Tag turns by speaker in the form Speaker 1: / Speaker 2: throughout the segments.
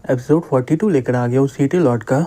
Speaker 1: Episode 42 लेकर आ गया हूँ सिटी लॉट का।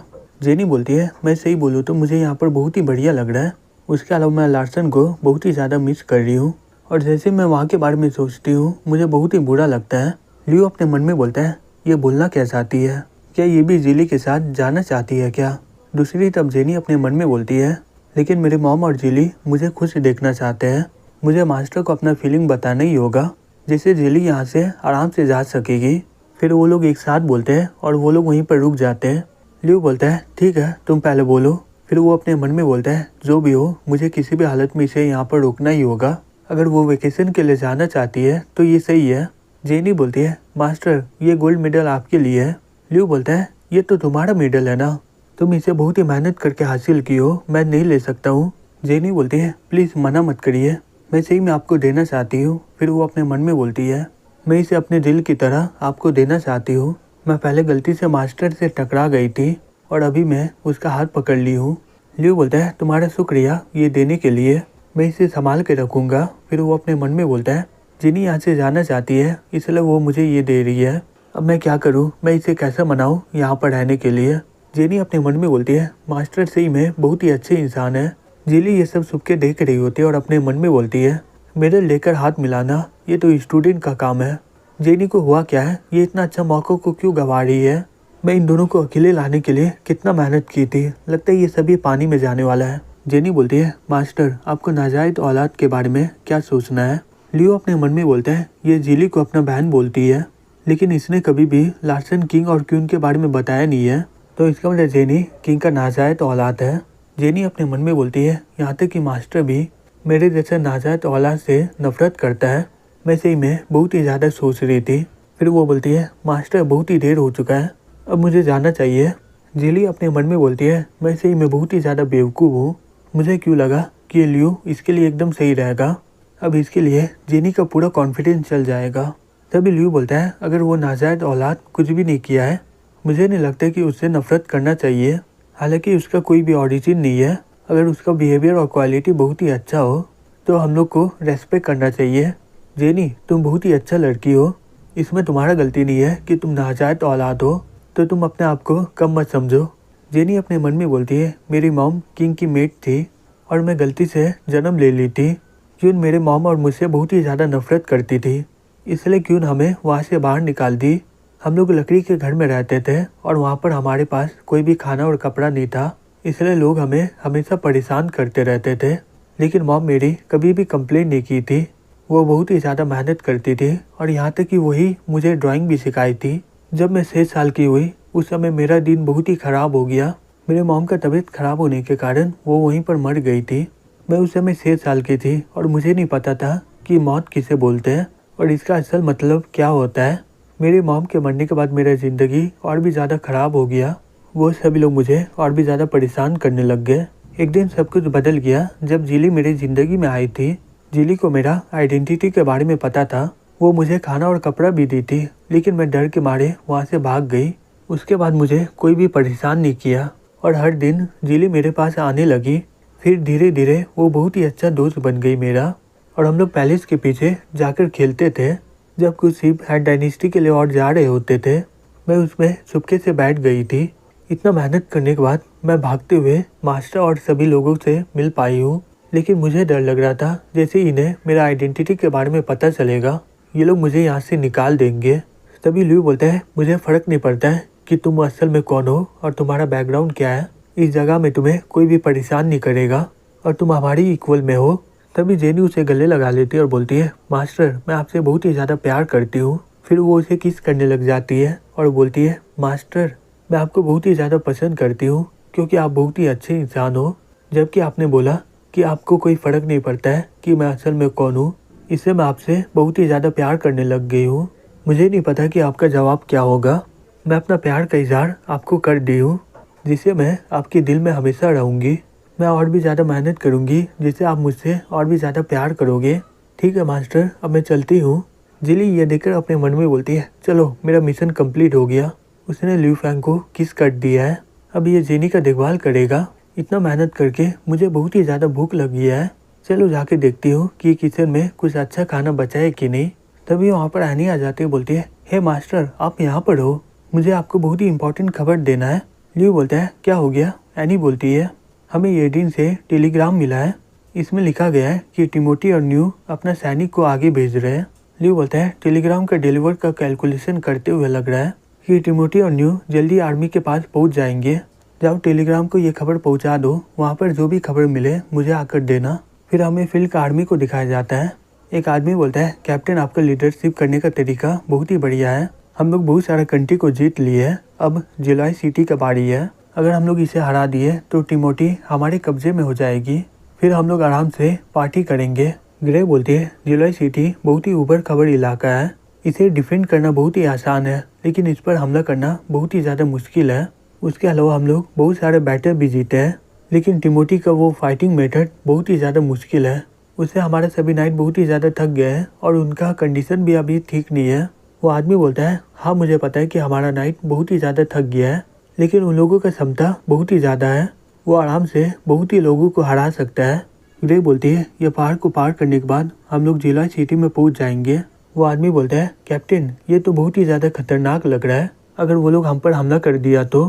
Speaker 1: जेनी बोलती है मैं सही बोलूँ तो मुझे यहाँ पर बहुत ही बढ़िया लग रहा है। उसके अलावा मैं लार्सन को बहुत ही ज़्यादा मिस कर रही हूँ और जैसे मैं वहाँ के बारे में सोचती हूँ मुझे बहुत ही बुरा लगता है। लियो अपने मन में बोलता है ये बोलना क्या चाहती है, क्या ये भी जिली के साथ जाना चाहती है क्या। दूसरी तरफ जेनी अपने मन में बोलती है लेकिन मेरे मॉम और जिली मुझे खुश देखना चाहते हैं, मुझे मास्टर को अपना फीलिंग बताना ही होगा जिससे जिली यहाँ से आराम से जा सकेगी। फिर वो लोग एक साथ बोलते हैं और वो लोग वहीं पर रुक जाते हैं। लियो बोलता है ठीक है तुम पहले बोलो। फिर वो अपने मन में बोलता है जो भी हो मुझे किसी भी हालत में इसे यहाँ पर रोकना ही होगा, अगर वो वेकेशन के लिए जाना चाहती है तो ये सही है। जेनी बोलती है मास्टर ये गोल्ड मेडल आपके लिए है। लियो बोलता है ये तो तुम्हारा मेडल है ना, तुम इसे बहुत ही मेहनत करके हासिल की हो, मैं नहीं ले सकता हूँ। जेनी बोलती है प्लीज़ मना मत करिए, मैं सही में आपको देना चाहती हूँ। फिर वो अपने मन में बोलती है मैं इसे अपने दिल की तरह आपको देना चाहती हूँ। मैं पहले गलती से मास्टर से टकरा गई थी और अभी मैं उसका हाथ पकड़ ली हूँ। लियो बोलता है तुम्हारा शुक्रिया ये देने के लिए, मैं इसे संभाल के रखूँगा। फिर वो अपने मन में बोलता है जिनी यहाँ से जाना चाहती है इसलिए वो मुझे ये दे रही है, अब मैं क्या करूँ, मैं इसे कैसे मनाऊँ यहाँ पर रहने के लिए। जेनी अपने मन में बोलती है मास्टर सही में बहुत ही अच्छे इंसान है। जिली ये सब सुख के देख रही होती है और अपने मन में बोलती है मेडल लेकर हाथ मिलाना ये तो स्टूडेंट का काम है। जेनी को हुआ क्या है, ये इतना अच्छा मौका को क्यों गंवा रही है। मैं इन दोनों को अकेले लाने के लिए कितना मेहनत की थी, लगता है ये सभी पानी में जाने वाला है। जेनी बोलती है मास्टर आपको नाजायज औलाद के बारे में क्या सोचना है। लियो अपने मन में बोलता है ये जिली को अपना बहन बोलती है लेकिन इसने कभी भी लार्सन किंग और क्यून के बारे में बताया नहीं है, तो इसका मतलब जेनी किंग का नाजायज औलाद है। जेनी अपने मन में बोलती है यहाँ तक कि मास्टर भी मेरे जैसे नाजायज औलाद से नफरत करता है, मैं सही में बहुत ही ज़्यादा सोच रही थी। फिर वो बोलती है मास्टर बहुत ही देर हो चुका है, अब मुझे जाना चाहिए। जिली अपने मन में बोलती है मैं सही में बहुत ही ज़्यादा बेवकूफ़ हूँ, मुझे क्यों लगा कि ये लियो इसके लिए एकदम सही रहेगा, अब इसके लिए जेनी का पूरा कॉन्फिडेंस चल जाएगा। तभी लियो बोलता है अगर वो नाजायज औलाद कुछ भी नहीं किया है, मुझे नहीं लगता कि उससे नफरत करना चाहिए, हालांकि उसका कोई भी ऑरिजिन नहीं है, अगर उसका बिहेवियर और क्वालिटी बहुत ही अच्छा हो तो हम लोग को रेस्पेक्ट करना चाहिए। जेनी तुम बहुत ही अच्छा लड़की हो, इसमें तुम्हारा गलती नहीं है कि तुम नाजायज औलाद हो, तो तुम अपने आप को कम मत समझो। जेनी अपने मन में बोलती है मेरी मॉम किंग की मेट थी और मैं गलती से जन्म ले ली थी। क्यून मेरे मॉम और मुझसे बहुत ही ज़्यादा नफरत करती थी, इसलिए क्यून हमें वहाँ से बाहर निकाल दी। हम लोग लकड़ी के घर में रहते थे और वहाँ पर हमारे पास कोई भी खाना और कपड़ा नहीं था, इसलिए लोग हमें हमेशा परेशान करते रहते थे। लेकिन मॉम मेरी कभी भी कंप्लेन नहीं की थी, वो बहुत ही ज़्यादा मेहनत करती थी और यहाँ तक कि वही मुझे ड्राइंग भी सिखाई थी। जब मैं 6 साल की हुई उस समय मेरा दिन बहुत ही ख़राब हो गया, मेरे मॉम का तबीयत ख़राब होने के कारण वो वहीं पर मर गई थी। मैं उस समय 6 साल की थी और मुझे नहीं पता था कि मौत किसे बोलते हैं और इसका असल मतलब क्या होता है। मेरी मॉम के मरने के बाद मेरा ज़िंदगी और भी ज़्यादा ख़राब हो गया, वो सभी लोग मुझे और भी ज़्यादा परेशान करने लग गए। एक दिन सब कुछ बदल गया जब जिली मेरी ज़िंदगी में आई थी। जिली को मेरा आइडेंटिटी के बारे में पता था, वो मुझे खाना और कपड़ा भी दी थी, लेकिन मैं डर के मारे वहाँ से भाग गई। उसके बाद मुझे कोई भी परेशान नहीं किया और हर दिन जिली मेरे पास आने लगी। फिर धीरे धीरे वो बहुत ही अच्छा दोस्त बन गई मेरा और हम लोग पैलेस के पीछे जाकर खेलते थे। जब कुछ शिप हैड डायनेस्टी के लिए और जा रहे होते थे, मैं उसमें चुपके से बैठ गई थी। इतना मेहनत करने के बाद मैं भागते हुए मास्टर और सभी लोगों से मिल पाई हूँ, लेकिन मुझे डर लग रहा था जैसे इन्हें मेरा आइडेंटिटी के बारे में पता चलेगा ये लोग मुझे यहाँ से निकाल देंगे। तभी लियो बोलता है मुझे फ़र्क नहीं पड़ता है कि तुम असल में कौन हो और तुम्हारा बैकग्राउंड क्या है, इस जगह में तुम्हें कोई भी परेशान नहीं करेगा और तुम हमारी इक्वल में हो। तभी जेनी उसे गले लगा लेती है और बोलती है मास्टर मैं आपसे बहुत ही ज़्यादा प्यार करती हूँ। फिर वो उसे किस करने लग जाती है और बोलती है मास्टर मैं आपको बहुत ही ज़्यादा पसंद करती हूँ क्योंकि आप बहुत ही अच्छे इंसान हो, जबकि आपने बोला कि आपको कोई फ़र्क नहीं पड़ता है कि मैं असल में कौन हूँ, इससे मैं आपसे बहुत ही ज़्यादा प्यार करने लग गई हूँ। मुझे नहीं पता कि आपका जवाब क्या होगा, मैं अपना प्यार का इजहार आपको कर दी हूँ जिससे मैं आपके दिल में हमेशा रहूँगी। मैं और भी ज़्यादा मेहनत करूँगी जिससे आप मुझसे और भी ज़्यादा प्यार करोगे। ठीक है मास्टर अब मैं चलती हूँ। जिली ये देखकर अपने मन में बोलती है चलो मेरा मिशन कंप्लीट हो गया। उसने लियू फैंग को किस कर दिया है, अब ये जेनी का देखभाल करेगा। इतना मेहनत करके मुझे बहुत ही ज़्यादा भूख लग गया है, चलो जाके देखती हूँ कि किचन में कुछ अच्छा खाना बचा है कि नहीं। तभी वहाँ पर एनी आ जाती है, बोलती है हे मास्टर आप यहाँ पर हो, मुझे आपको बहुत ही इम्पोर्टेंट खबर देना है। ल्यू बोलता है क्या हो गया? एनी बोलती है हमें येडिन से टेलीग्राम मिला है, इसमें लिखा गया है कि टिमोथी और न्यू अपना सैनिक को आगे भेज रहे हैं। ल्यू बोलता है टेलीग्राम का डिलीवर का कैलकुलेशन करते हुए लग रहा है कि टिमोथी और न्यू जल्दी आर्मी के पास पहुंच जाएंगे। जाओ टेलीग्राम को ये खबर पहुंचा दो, वहाँ पर जो भी खबर मिले मुझे आकर देना। फिर हमें फील्ड का आर्मी को दिखाया जाता है। एक आदमी बोलता है कैप्टन आपका लीडरशिप करने का तरीका बहुत ही बढ़िया है, हम लोग बहुत सारा कंट्री को जीत लिए है, अब जुलाई सिटी का बारी है, अगर हम लोग इसे हरा दिए तो टिमोथी हमारे कब्जे में हो जाएगी, फिर हम लोग आराम से पार्टी करेंगे। ग्रे बोलती है जुलाई सिटी बहुत ही ऊबड़ खबड़ इलाका है, इसे डिफेंड करना बहुत ही आसान है लेकिन इस पर हमला करना बहुत ही ज़्यादा मुश्किल है। उसके अलावा हम लोग बहुत सारे बैटल भी जीते हैं लेकिन टिमोथी का वो फाइटिंग मेथड बहुत ही ज़्यादा मुश्किल है, उससे हमारे सभी नाइट बहुत ही ज़्यादा थक गए हैं और उनका कंडीशन भी अभी ठीक नहीं है। वो आदमी बोलता है हाँ मुझे पता है कि हमारा नाइट बहुत ही ज़्यादा थक गया है लेकिन उन लोगों का क्षमता बहुत ही ज़्यादा है, वो आराम से बहुत ही लोगों को हरा सकता है। ग्रे बोलती है ये पहाड़ को पार करने के बाद हम लोग जुलाई सिटी में पहुंच जाएंगे। वो आदमी बोलता है कैप्टन ये तो बहुत ही ज़्यादा खतरनाक लग रहा है, अगर वो लोग हम पर हमला कर दिया तो।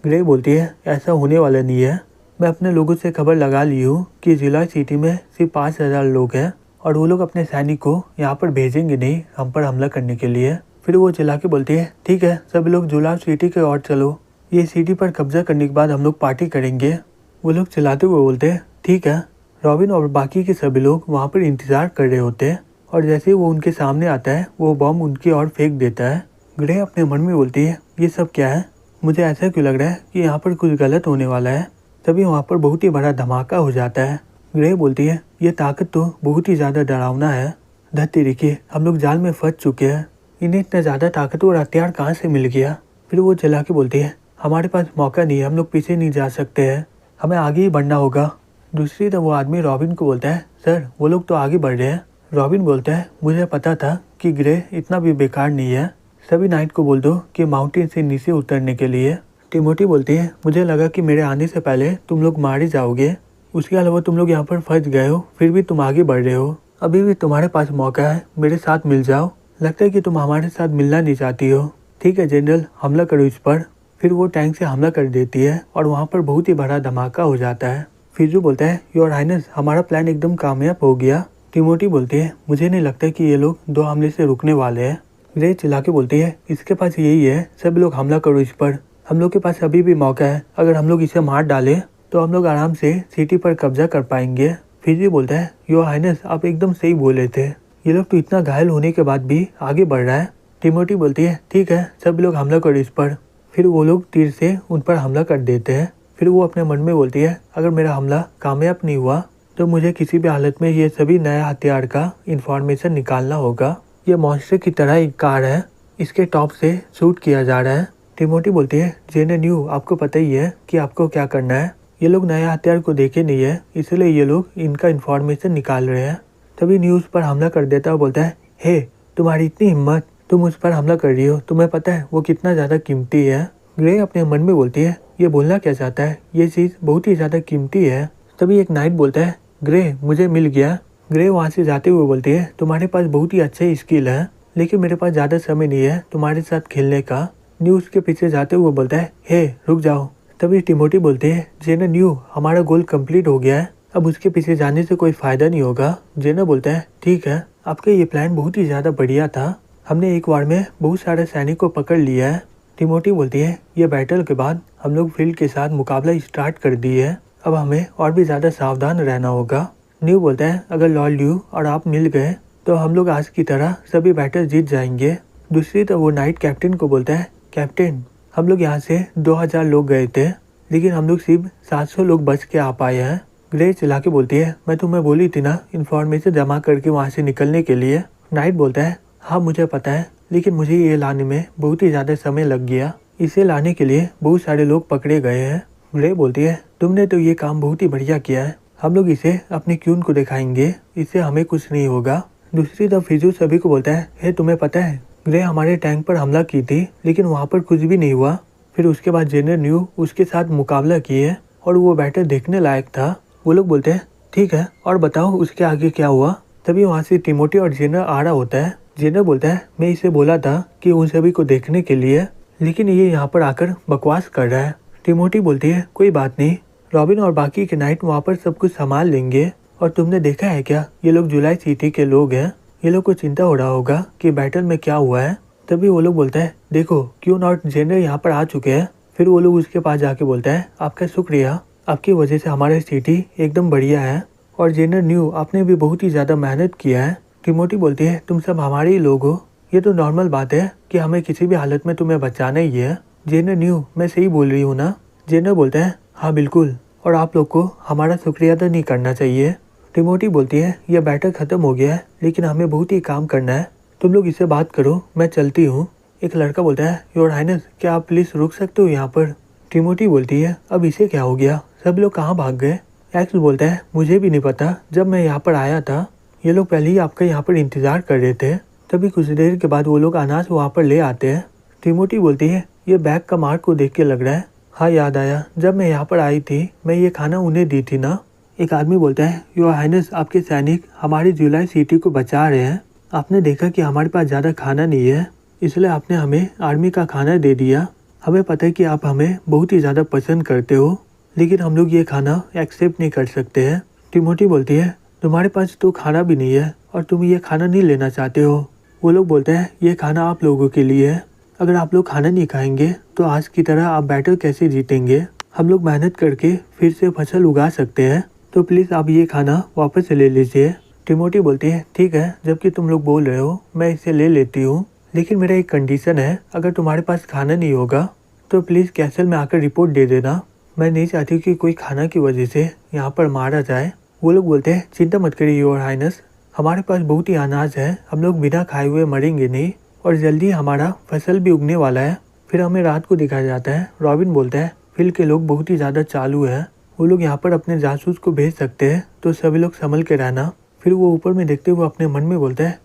Speaker 1: ग्रे बोलती है ऐसा होने वाला नहीं है, मैं अपने लोगों से खबर लगा ली हूँ कि जुलाई सिटी में सिर्फ 5000 लोग हैं और वो लोग अपने सैनिक को यहाँ पर भेजेंगे नहीं हम पर हमला करने के लिए। फिर वो चिल्ला के बोलती है ठीक है सभी लोग जुलाई सिटी के ओर चलो, ये सिटी पर कब्जा करने के बाद हम लोग पार्टी करेंगे। वो लोग चिल्लाते हुए बोलते हैं ठीक है। रॉबिन और बाकी के सभी लोग वहाँ पर इंतजार कर रहे होते हैं और जैसे ही वो उनके सामने आता है वो बॉम्ब उनकी ओर फेंक देता है। ग्रे अपने मन में बोलती है ये सब क्या है, मुझे ऐसा क्यों लग रहा है कि यहाँ पर कुछ गलत होने वाला है। तभी वहाँ पर बहुत ही बड़ा धमाका हो जाता है। ग्रे बोलती है ये ताकत तो बहुत ही ज़्यादा डरावना है, धरती देखिए हम लोग जाल में फंस चुके हैं, इन्हें इतना ज़्यादा ताकतवर हथियार कहाँ से मिल गया। फिर वो चला के बोलती है हमारे पास मौका नहीं है, हम लोग पीछे नहीं जा सकते हैं, हमें आगे ही बढ़ना होगा। दूसरी तरफ वो आदमी रॉबिन को बोलता है सर वो लोग तो आगे बढ़ रहे हैं। रॉबिन बोलता है मुझे पता था कि ग्रे इतना भी बेकार नहीं है, सभी नाइट को बोल दो कि माउंटेन से नीचे उतरने के लिए। टिमोथी बोलती है मुझे लगा कि मेरे आने से पहले तुम लोग मारे जाओगे, उसके अलावा तुम लोग यहाँ पर फंस गए हो फिर भी तुम आगे बढ़ रहे हो, अभी भी तुम्हारे पास मौका है, मेरे साथ मिल जाओ, लगता है कि तुम हमारे साथ मिलना नहीं चाहती हो। ठीक है जनरल हमला करो इस पर। फिर वो टैंक से हमला कर देती है और वहाँ पर बहुत ही बड़ा धमाका हो जाता है। फिजू बोलता है योर हाइनेस हमारा प्लान एकदम कामयाब हो गया। टिमोथी बोलती है मुझे नहीं लगता कि ये लोग 2 हमले से रुकने वाले हैं। ग्रे चिल्ला के बोलती है इसके पास यही है, सब लोग हमला करो इस पर, हम लोग के पास अभी भी मौका है, अगर हम लोग इसे मार डालें तो हम लोग आराम से सिटी पर कब्जा कर पाएंगे। फिजी बोलता है योर हाइनेस आप एकदम सही बोले थे, ये लोग तो इतना घायल होने के बाद भी आगे बढ़ रहा है। टिमोथी बोलती है ठीक है सब लोग हमला करो इस पर। फिर वो लोग तीर से उन पर हमला कर देते हैं। फिर वो अपने मन में बोलती है अगर मेरा हमला कामयाब नहीं हुआ तो मुझे किसी भी हालत में ये सभी नया हथियार का इंफॉर्मेशन निकालना होगा। ये मॉन्स्टर की तरह एक कार है, इसके टॉप से शूट किया जा रहा है। टिमोथी बोलती है जेने न्यू आपको पता ही है कि आपको क्या करना है, ये लोग नया हथियार को देखे नहीं है इसलिए ये लोग इनका इंफॉर्मेशन निकाल रहे हैं। तभी न्यूज़ पर हमला कर देता है, बोलता है हे तुम्हारी इतनी हिम्मत, तुम उस पर हमला कर रही हो, तुम्हें पता है वो कितना ज़्यादा कीमती है। ग्रे अपने मन में बोलती है ये बोलना क्या चाहता है, ये चीज़ बहुत ही ज़्यादा कीमती है। तभी एक नाइट बोलता है ग्रे मुझे मिल गया। ग्रे वहाँ से जाते हुए बोलती है तुम्हारे पास बहुत ही अच्छे स्किल है लेकिन मेरे पास ज़्यादा समय नहीं है तुम्हारे साथ खेलने का। न्यू उसके पीछे जाते हुए बोलता है हे रुक जाओ। तभी टिमोथी बोलते हैं जेना न्यू हमारा गोल कंप्लीट हो गया है, अब उसके पीछे जाने से कोई फ़ायदा नहीं होगा। जेना बोलता है ठीक है आपका ये प्लान बहुत ही ज़्यादा बढ़िया था, हमने एक बार में बहुत सारे सैनिक को पकड़ लिया है। टिमोथी बोलती है ये बैटल के बाद हम लोग फील्ड के साथ मुकाबला स्टार्ट कर दिए है, अब हमें और भी ज़्यादा सावधान रहना होगा। न्यू बोलता है अगर लॉर्ड ल्यू और आप मिल गए तो हम लोग आज की तरह सभी बैटल जीत जाएंगे। दूसरी तरफ वो नाइट कैप्टन को बोलता है कैप्टन हम लोग यहाँ से 2000 लोग गए थे लेकिन हम लोग सिर्फ 700 लोग बच के आ पाए हैं। ग्रे चिल्ला के बोलती है मैं तुम्हें बोली थी ना इन्फॉर्मेशन जमा करके वहाँ से निकलने के लिए। नाइट बोलता है हाँ मुझे पता है लेकिन मुझे ये लाने में बहुत ही ज़्यादा समय लग गया, इसे लाने के लिए बहुत सारे लोग पकड़े गए हैं। ग्रे बोलती है तुमने तो ये काम बहुत ही बढ़िया किया है, हम लोग इसे अपने क्यून को दिखाएंगे, इससे हमें कुछ नहीं होगा। दूसरी तरफ फिजू सभी को बोलता है हे तुम्हें पता है ग्रे हमारे टैंक पर हमला की थी लेकिन वहाँ पर कुछ भी नहीं हुआ। फिर उसके बाद जेनर न्यू उसके साथ मुकाबला किए और वो बैटल देखने लायक था। वो लोग बोलते हैं ठीक है और बताओ उसके आगे क्या हुआ। तभी वहाँ से टिमोथी और जेनर आ रहा होता है। जेनर बोलता है मैं इसे बोला था कि उन सभी को देखने के लिए लेकिन ये यहाँ पर आकर बकवास कर रहा है। टिमोटी बोलती है कोई बात नहीं, रॉबिन और बाकी के नाइट वहाँ पर सब कुछ संभाल लेंगे। और तुमने देखा है क्या, ये लोग जुलाई सिटी के लोग हैं, ये लोग को चिंता हो रहा होगा कि बैटल में क्या हुआ है। तभी वो लोग बोलता है देखो क्यों नॉट जनरल यहाँ पर आ चुके हैं। फिर वो लोग उसके पास जाके बोलता है आपका शुक्रिया, आपकी वजह से हमारा सिटी एकदम बढ़िया है। और जनरल न्यू आपने भी बहुत ही ज़्यादा मेहनत किया है। टिमोटी बोलती है तुम सब हमारे ही लोग हो, ये तो नॉर्मल बात है कि हमें किसी भी हालत में तुम्हें बचाना ही है। जनरल न्यू मैं सही बोल रही हूँ ना। जनरल बोलता है हाँ बिल्कुल, और आप लोग को हमारा शुक्रिया तो नहीं करना चाहिए। टिमोटी बोलती है यह बैटल खत्म हो गया है, लेकिन हमें बहुत ही काम करना है, तुम लोग इससे बात करो, मैं चलती हूँ। एक लड़का बोलता है योर हाइनेस क्या आप प्लीज़ रुक सकते हो यहाँ पर। टिमोटी बोलती है अब इसे क्या हो गया, सब लोग कहाँ भाग गए। एक्स बोलता है मुझे भी नहीं पता, जब मैं यहाँ पर आया था ये लोग पहले ही आपका यहाँ पर इंतज़ार कर रहे थे। तभी कुछ देर के बाद वो लोग अनाज वहाँ पर ले आते हैं। टिमोटी बोलती है ये बैग का मार्क को देख के लग रहा है, हाँ याद आया जब मैं यहाँ पर आई थी मैं ये खाना उन्हें दी थी ना। एक आदमी बोलता है योर हाइनेस आपके सैनिक हमारी जुलाई सिटी को बचा रहे हैं, आपने देखा कि हमारे पास ज़्यादा खाना नहीं है, इसलिए आपने हमें आर्मी का खाना दे दिया। हमें पता है कि आप हमें बहुत ही ज़्यादा पसंद करते हो, लेकिन हम लोग ये खाना एक्सेप्ट नहीं कर सकते हैं। टिमोटी बोलती है तुम्हारे पास तो खाना भी नहीं है और तुम ये खाना नहीं लेना चाहते हो। वो लोग बोलते हैं ये खाना आप लोगों के लिए है, अगर आप लोग खाना नहीं खाएंगे तो आज की तरह आप बैटल कैसे जीतेंगे। हम लोग मेहनत करके फिर से फसल उगा सकते हैं, तो प्लीज़ आप ये खाना वापस ले लीजिए। टिमोटी बोलती है ठीक है, जबकि तुम लोग बोल रहे हो मैं इसे ले लेती हूँ, लेकिन मेरा एक कंडीशन है, अगर तुम्हारे पास खाना नहीं होगा तो प्लीज़ कैसल में आकर रिपोर्ट दे देना। मैं नहीं चाहती कि कोई खाना की वजह से यहाँ पर मारा जाए। वो लोग बोलते हैं चिंता मत करिए योर हाइनेस, हमारे पास बहुत ही अनाज है, हम लोग बिना खाए हुए मरेंगे नहीं, और जल्दी हमारा फसल भी उगने वाला है। फिर हमें रात को दिखाया जाता है। रॉबिन बोलता है फील्ड के लोग बहुत ही ज़्यादा चालू है, वो लोग यहाँ पर अपने जासूस को भेज सकते हैं, तो सभी लोग संभल के रहना। फिर वो ऊपर में देखते हुए अपने मन में बोलता है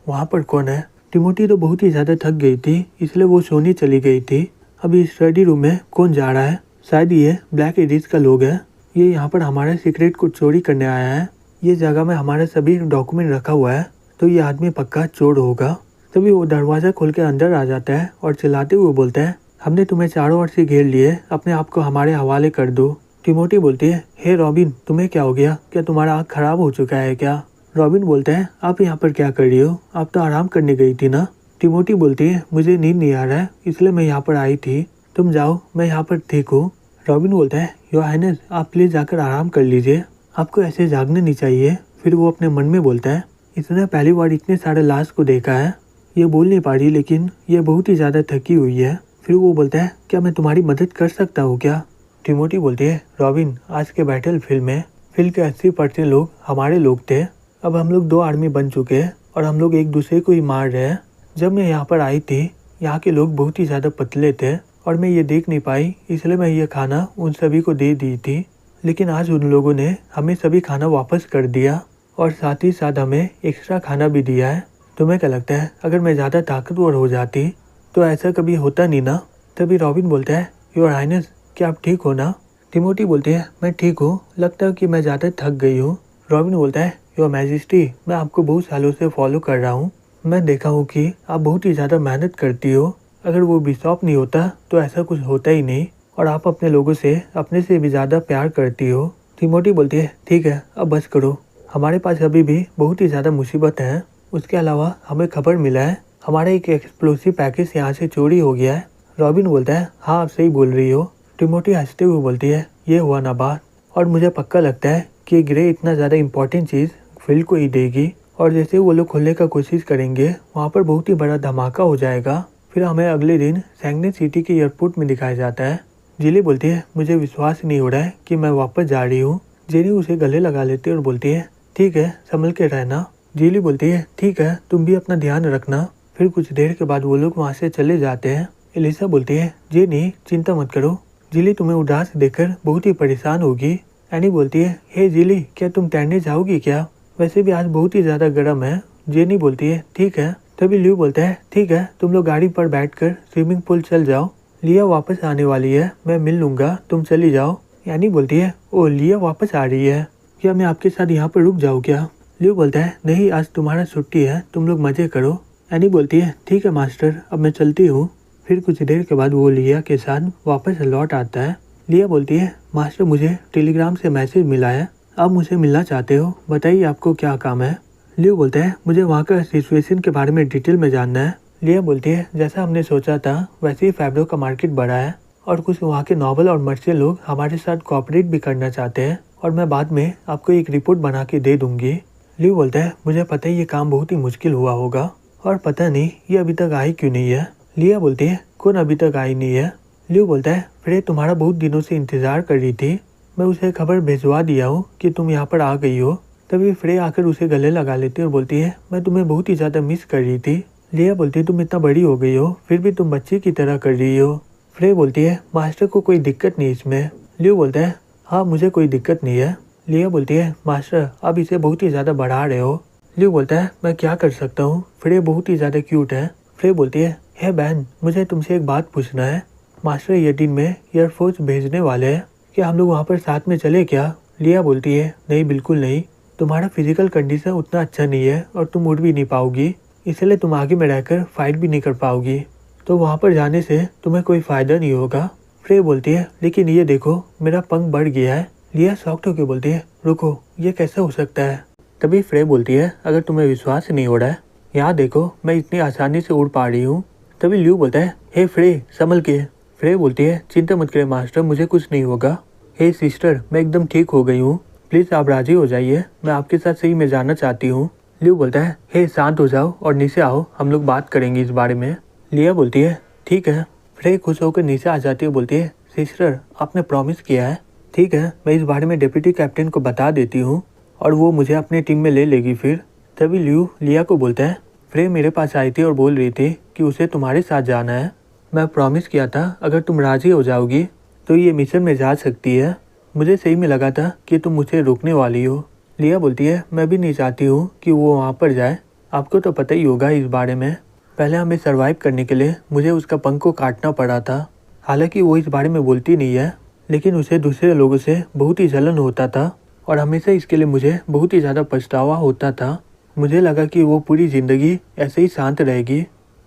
Speaker 1: वहाँ पर कौन है। टिमोटी तो बहुत ही ज़्यादा थक गई थी, इसलिए वो सोने चली गई थी। अभी स्टडी रूम में कौन जा रहा है, शायद ये ब्लैक एडिस का लोग है, ये यहाँ पर हमारे सीक्रेट को चोरी करने आया है। ये जगह में हमारे सभी डॉक्यूमेंट रखा हुआ है, तो ये आदमी पक्का चोर होगा। तभी वो दरवाज़ा खोल के अंदर आ जाता है और चिल्लाते हुए बोलता है हमने तुम्हें चारों ओर से घेर लिए, अपने आप को हमारे हवाले कर दो। टिमोटी बोलती है हे रॉबिन तुम्हें क्या हो गया, क्या तुम्हारा आँख खराब हो चुका है क्या। रॉबिन बोलता है आप यहाँ पर क्या कर रही हो, आप तो आराम करने गई थी ना। टिमोटी बोलती है मुझे नींद नहीं आ रहा है, इसलिए मैं यहाँ पर आई थी, तुम जाओ मैं यहाँ पर ठीक हूँ। रॉबिन बोलता है योर हाइनेस आप प्लीज़ जाकर आराम कर लीजिए, आपको ऐसे जागने नहीं चाहिए। फिर वो अपने मन में बोलता है इसने पहली बार इतने सारे लाश को देखा है, ये बोल नहीं पा रही लेकिन ये बहुत ही ज़्यादा थकी हुई है। फिर वो बोलता है क्या मैं तुम्हारी मदद कर सकता हूँ क्या। टिमोटी बोलती है रॉबिन आज के बैटल फील्ड में फील्ड के 80% लोग हमारे लोग थे, अब हम लोग 2 आर्मी बन चुके हैं और हम लोग एक दूसरे को ही मार रहे हैं। जब मैं यहाँ पर आई थी यहाँ के लोग बहुत ही ज़्यादा पतले थे और मैं ये देख नहीं पाई, इसलिए मैं ये खाना उन सभी को दे दी थी, लेकिन आज उन लोगों ने हमें सभी खाना वापस कर दिया और साथ ही साथ हमें एक्स्ट्रा खाना भी दिया है। तुम्हें क्या लगता है अगर मैं ज़्यादा ताकतवर हो जाती तो ऐसा कभी होता नहीं ना। तभी रॉबिन बोलता है योर हाइनेस क्या आप ठीक हो ना। टिमोटी बोलती है मैं ठीक हूँ, लगता है कि मैं ज़्यादा थक गई हूँ। रॉबिन बोलता है योर मैजेस्टी मैं आपको बहुत सालों से फॉलो कर रहा हूँ, मैं देखा हूँ कि आप बहुत ही ज़्यादा मेहनत करती हो, अगर वो बिशॉप नहीं होता तो ऐसा कुछ होता ही नहीं, और आप अपने लोगों से अपने से भी ज़्यादा प्यार करती हो। टिमोटी बोलती है ठीक है अब बस करो, हमारे पास अभी भी बहुत ही ज़्यादा मुसीबत है। उसके अलावा हमें खबर मिला है हमारा एक एक्सप्लोसिव पैकेज यहाँ से चोरी हो गया है। रॉबिन बोलता है हाँ आप सही बोल रही हो। टिमोटी हंसते हुए बोलती है ये हुआ ना बात, और मुझे पक्का लगता है कि ग्रे इतना ज़्यादा इम्पोर्टेंट चीज़ फील्ड को ही देगी, और जैसे वो लोग खोलने का कोशिश करेंगे वहाँ पर बहुत ही बड़ा धमाका हो जाएगा। फिर हमें अगले दिन सैंगने सिटी के एयरपोर्ट में दिखाया जाता है। जिली बोलती है मुझे विश्वास नहीं हो रहा है कि मैं वापस जा रही हूँ। जेनी उसे गले लगा लेती है और बोलती है ठीक है संभल के रहना। जिली बोलती है ठीक है तुम भी अपना ध्यान रखना। फिर कुछ देर के बाद वो लोग वहाँ से चले जाते हैं। एलिसा बोलती है जेनी चिंता मत करो, जिली तुम्हें उदास देखकर बहुत ही परेशान होगी। एनी बोलती है हे जिली क्या तुम तैरने जाओगी क्या, वैसे भी आज बहुत ही ज़्यादा गर्म है। जेनी बोलती है ठीक है। तभी ल्यू बोलता है ठीक है तुम लोग गाड़ी पर बैठकर स्विमिंग पूल चल जाओ, लिया वापस आने वाली है, मैं मिल लूँगा, तुम चली जाओ। यानी बोलती है ओ लिया वापस आ रही है, क्या मैं आपके साथ यहाँ पर रुक जाऊँ क्या। ल्यू बोलता है नहीं आज तुम्हारा छुट्टी है, तुम लोग मज़े करो। यानी बोलती है ठीक है मास्टर अब मैं चलती हूँ। फिर कुछ देर के बाद वो लिया के साथ वापस लौट आता है। लिया बोलती है, मास्टर मुझे टेलीग्राम से मैसेज मिला है, आप मुझे मिलना चाहते हो, बताइए आपको क्या काम है। लियो बोलता है, मुझे वहाँ का सिचुएशन के बारे में डिटेल में जानना है। लिया बोलती है, जैसा हमने सोचा था वैसे ही फैब्रो का मार्केट बढ़ा है और कुछ वहाँ के नॉवल और मर्चेंट लोग हमारे साथ कोऑपरेट भी करना चाहते हैं और मैं बाद में आपको एक रिपोर्ट बना के दे दूंगी। लियो बोलता है, मुझे पता है ये काम बहुत ही मुश्किल हुआ होगा और पता नहीं ये अभी तक आई क्यों नहीं है। लिया बोलती है, कौन अभी तक आई नहीं है। लियो बोलता है, फ्रे तुम्हारा बहुत दिनों से इंतजार कर रही थी, मैं उसे खबर भिजवा दिया हूँ कि तुम यहाँ पर आ गई हो। तभी फ्रे आकर उसे गले लगा लेती है और बोलती है, मैं तुम्हें बहुत ही ज़्यादा मिस कर रही थी। लिया बोलती है, तुम इतना बड़ी हो गई हो फिर भी तुम बच्चे की तरह कर रही हो। फ्रे बोलती है, मास्टर को कोई दिक्कत नहीं इसमें। लियो बोलता है, हाँ मुझे कोई दिक्कत नहीं है। लिया बोलती है, मास्टर आप इसे बहुत ही ज़्यादा बढ़ा रहे हो। लियो बोलता है, मैं क्या कर सकता हूँ, फ्रे बहुत ही ज़्यादा क्यूट है। फ्रे बोलती है, हे बहन मुझे तुमसे एक बात पूछना है, मास्टर ये दिन में एयरफोर्स भेजने वाले हैं, क्या हम लोग वहाँ पर साथ में चले क्या। लिया बोलती है, नहीं बिल्कुल नहीं, तुम्हारा फिजिकल कंडीशन उतना अच्छा नहीं है और तुम उड़ भी नहीं पाओगी, इसलिए तुम आगे में रहकर फाइट भी नहीं कर पाओगी, तो वहाँ पर जाने से तुम्हें कोई फ़ायदा नहीं होगा। फ्रे बोलती है, लेकिन ये देखो मेरा पंख बढ़ गया है। लिया शॉक्ड होकर बोलती है, रुको ये कैसे हो सकता है। तभी फ्रे बोलती है, अगर तुम्हें विश्वास नहीं हो रहा है यहाँ देखो मैं इतनी आसानी से उड़ पा रही हूँ। तभी लियो बोलता है, हे फ्रे संभल के। फ्रे बोलती है, चिंता मत करें मास्टर, मुझे कुछ नहीं होगा। हे सिस्टर मैं एकदम ठीक हो गई हूँ, प्लीज़ आप राजी हो जाइए, मैं आपके साथ सही में जाना चाहती हूँ। लियो बोलता है, हे शांत हो जाओ और नीचे आओ, हम लोग बात करेंगे इस बारे में। लिया बोलती है, ठीक है। फ्रे खुश होकर नीचे आ जाती है, बोलती है, सिस्टर आपने प्रॉमिस किया है, ठीक है मैं इस बारे में डिप्टी कैप्टन को बता देती हूँ और वो मुझे अपने टीम में ले लेगी फिर। तभी लियो लिया को बोलता है, फ्रे मेरे पास आई थी और बोल रही थी कि उसे तुम्हारे साथ जाना है, मैं प्रॉमिस किया था अगर तुम राजी हो जाओगी तो ये मिशन में जा सकती है, मुझे सही में लगा था कि तुम मुझे रोकने वाली हो। लिया बोलती है, मैं भी नहीं चाहती हूँ कि वो वहाँ पर जाए, आपको तो पता ही होगा इस बारे में, पहले हमें सर्वाइव करने के लिए मुझे उसका पंख को काटना पड़ा था। हालांकि वो इस बारे में बोलती नहीं है लेकिन उसे दूसरे लोगों से बहुत ही जलन होता था और हमेशा इसके लिए मुझे बहुत ही ज़्यादा पछतावा होता था। मुझे लगा कि वो पूरी ज़िंदगी ऐसे ही शांत रहेगी